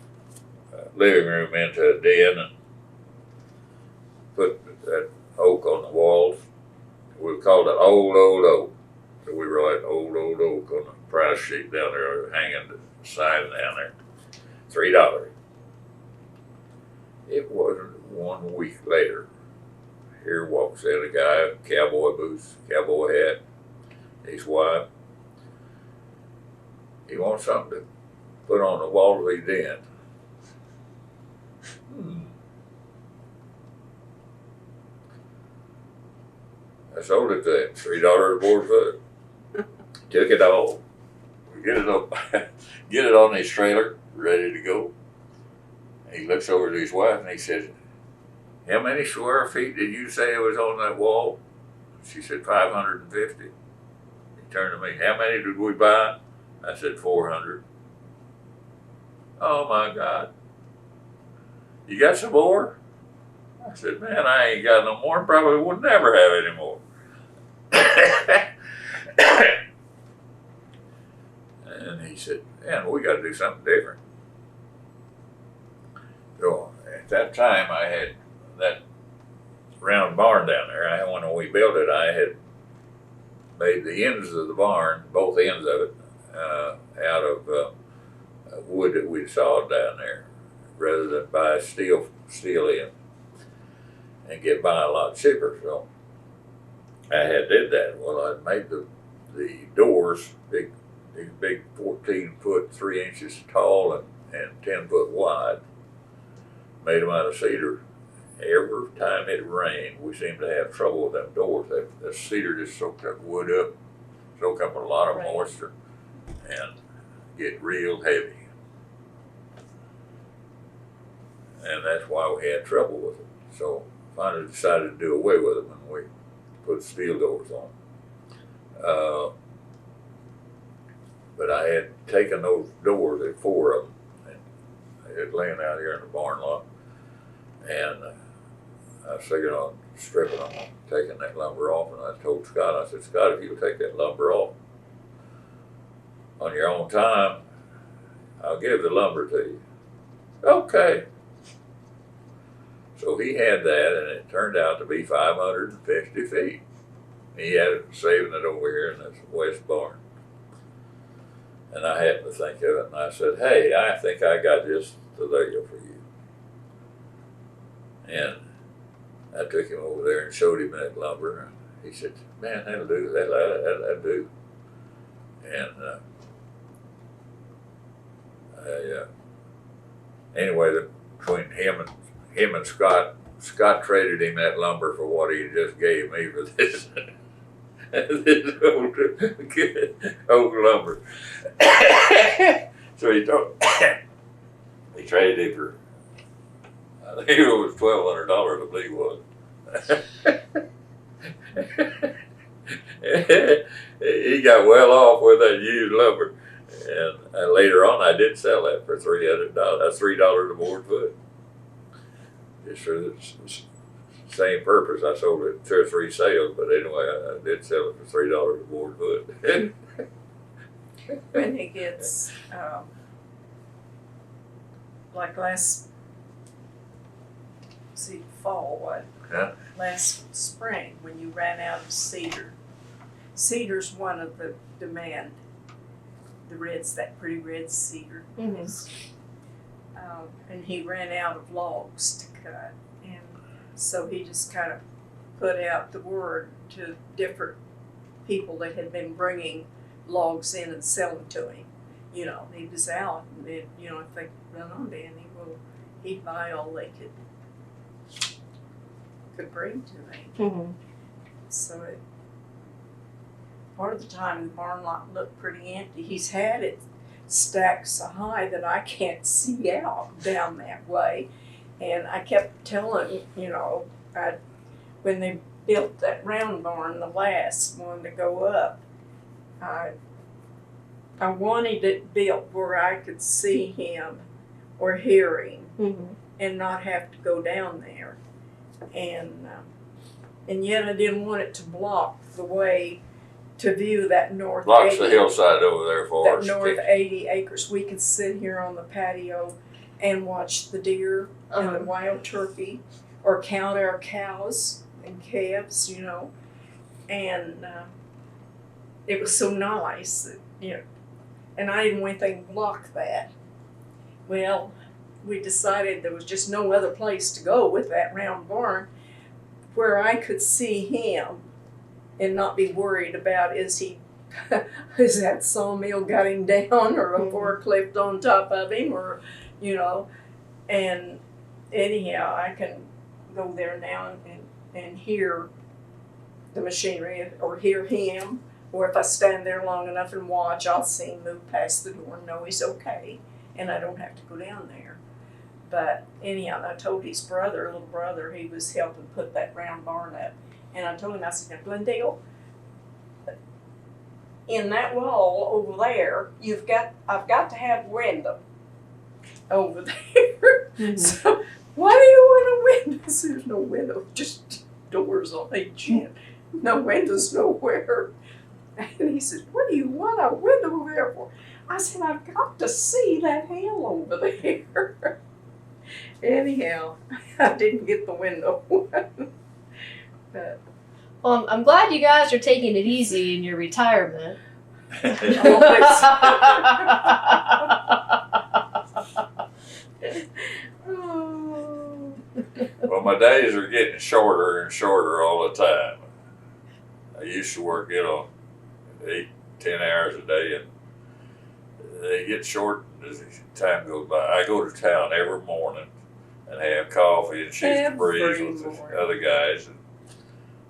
living room into a den and put that oak on the walls. We called it old oak. So we wrote old oak on the price sheet down there, hanging the sign down there. $3. It wasn't 1 week later. Here walks in a guy, cowboy boots, cowboy hat, his wife. He wants something to put on the wall of his den. I sold it to him, $3 a board foot. Took it all. We get it on his trailer, ready to go. He looks over to his wife and he says, how many square feet did you say it was on that wall? She said 550. He turned to me, how many did we buy? I said 400. Oh my God. You got some more? I said, man, I ain't got no more. Probably would never have any more. And he said, man, we got to do something different. So at that time, I had that round barn down there. When we built it, I had made the ends of the barn, both ends of it, out of wood that we'd sawed down there, rather than buy steel in and get by a lot cheaper. So I had did that. Well, I made the doors big 14 foot 3 inches tall and 10 foot wide. Made them out of cedar. Every time it rained, we seemed to have trouble with them doors. That cedar just soaked that wood up, soak up a lot of moisture, and get real heavy. And that's why we had trouble with it. So finally decided to do away with them, and we put steel doors on. But I had taken those doors, there 4 of them, and they had laying out here in the barn lot, and I was figuring on stripping them, taking that lumber off, and I told Scott, I said, Scott, if you'll take that lumber off on your own time, I'll give the lumber to you. Okay. So he had that, and it turned out to be 550 feet. He had it saving it over here in this west barn. And I happened to think of it, and I said, hey, I think I got just the layer for you. And I took him over there and showed him that lumber. And he said, man, that'll do, that'll do. And anyway, between him and Scott traded him that lumber for what he just gave me for this. This old lumber. So he traded it for, I think it was $1,200, I believe it was. He got well off with that used lumber. And later on, I did sell that for $300, $3 a board foot. Just for the same purpose. I sold it 2 or 3 sales, but anyway, I did sell it for $3 a board foot. When he gets, like fall, what? Yeah. Last spring, when you ran out of cedar. Cedar's one of the demand, the reds, that pretty red cedar. And he ran out of logs to cut. And so he just kind of put out the word to different people that had been bringing logs in and selling to him. You know, he was out, and then, you know, if they run on Danny, well, he'd buy all they could bring to him. So part of the time the barn lot looked pretty empty. He's had it stacked so high that I can't see out down that way. And I kept telling, you know, when they built that round barn, the last one to go up, I wanted it built where I could see him or hear him and not have to go down there. And yet I didn't want it to block the way to view that north. Blocks the hillside over there for us. That north 80 acres. We could sit here on the patio and watch the deer and the wild turkey, or count our cows and calves, you know. And it was so nice that, you know, and I didn't want anything to block that. Well, we decided there was just no other place to go with that round barn where I could see him and not be worried about is that sawmill got him down, or a forklift on top of him, or, you know. And anyhow, I can go there now and hear the machinery, or hear him, or if I stand there long enough and watch, I'll see him move past the door and know he's okay, and I don't have to go down there. But anyhow, I told his little brother, he was helping put that round barn up, and I told him, I said, now Glendale, in that wall over there, I've got to have a window over there. So why do you want a window? I said, there's no window, just doors on each end. No windows nowhere. And he said, what do you want a window there for? I said, I've got to see that hill over there. Anyhow, I didn't get the window. But Well, I'm glad you guys are taking it easy in your retirement. Well, my days are getting shorter and shorter all the time. I used to work, 8-10 hours a day, and they get short as time goes by. I go to town every morning and have coffee and shoot the breeze with the other guys,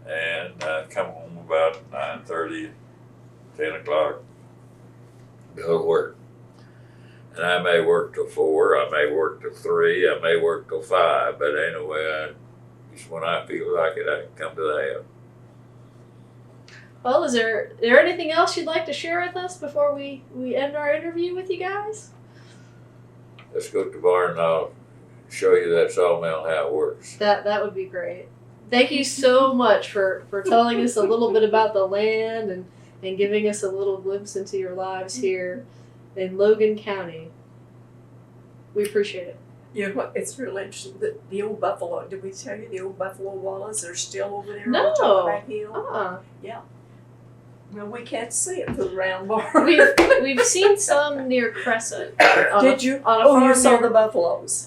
and come home about 9:30, 10 o'clock, go to work. And I may work till 4, I may work till 3, I may work till 5, but anyway, just when I feel like it, I can come to the house. Well, is there anything else you'd like to share with us before we end our interview with you guys? Let's go to the barn and I'll show you that sawmill and how it works. That would be great. Thank you so much for telling us a little bit about the land and giving us a little glimpse into your lives here in Logan County. We appreciate it. you know what? It's really interesting. The old buffalo. Did we tell you the old buffalo wallows are still over there No. on top of that hill? Yeah. Well, we can't see it through the round barn. We've seen some near Crescent. Did you? On a Oh, farm you saw near, the buffaloes.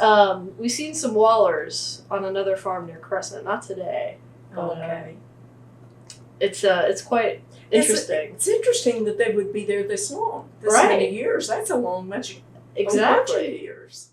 we've seen some wallers on another farm near Crescent. Not today. But, Okay. It's quite interesting. It's interesting that they would be there this long, this Right. many years. That's a long, much a bunch of Exactly. years.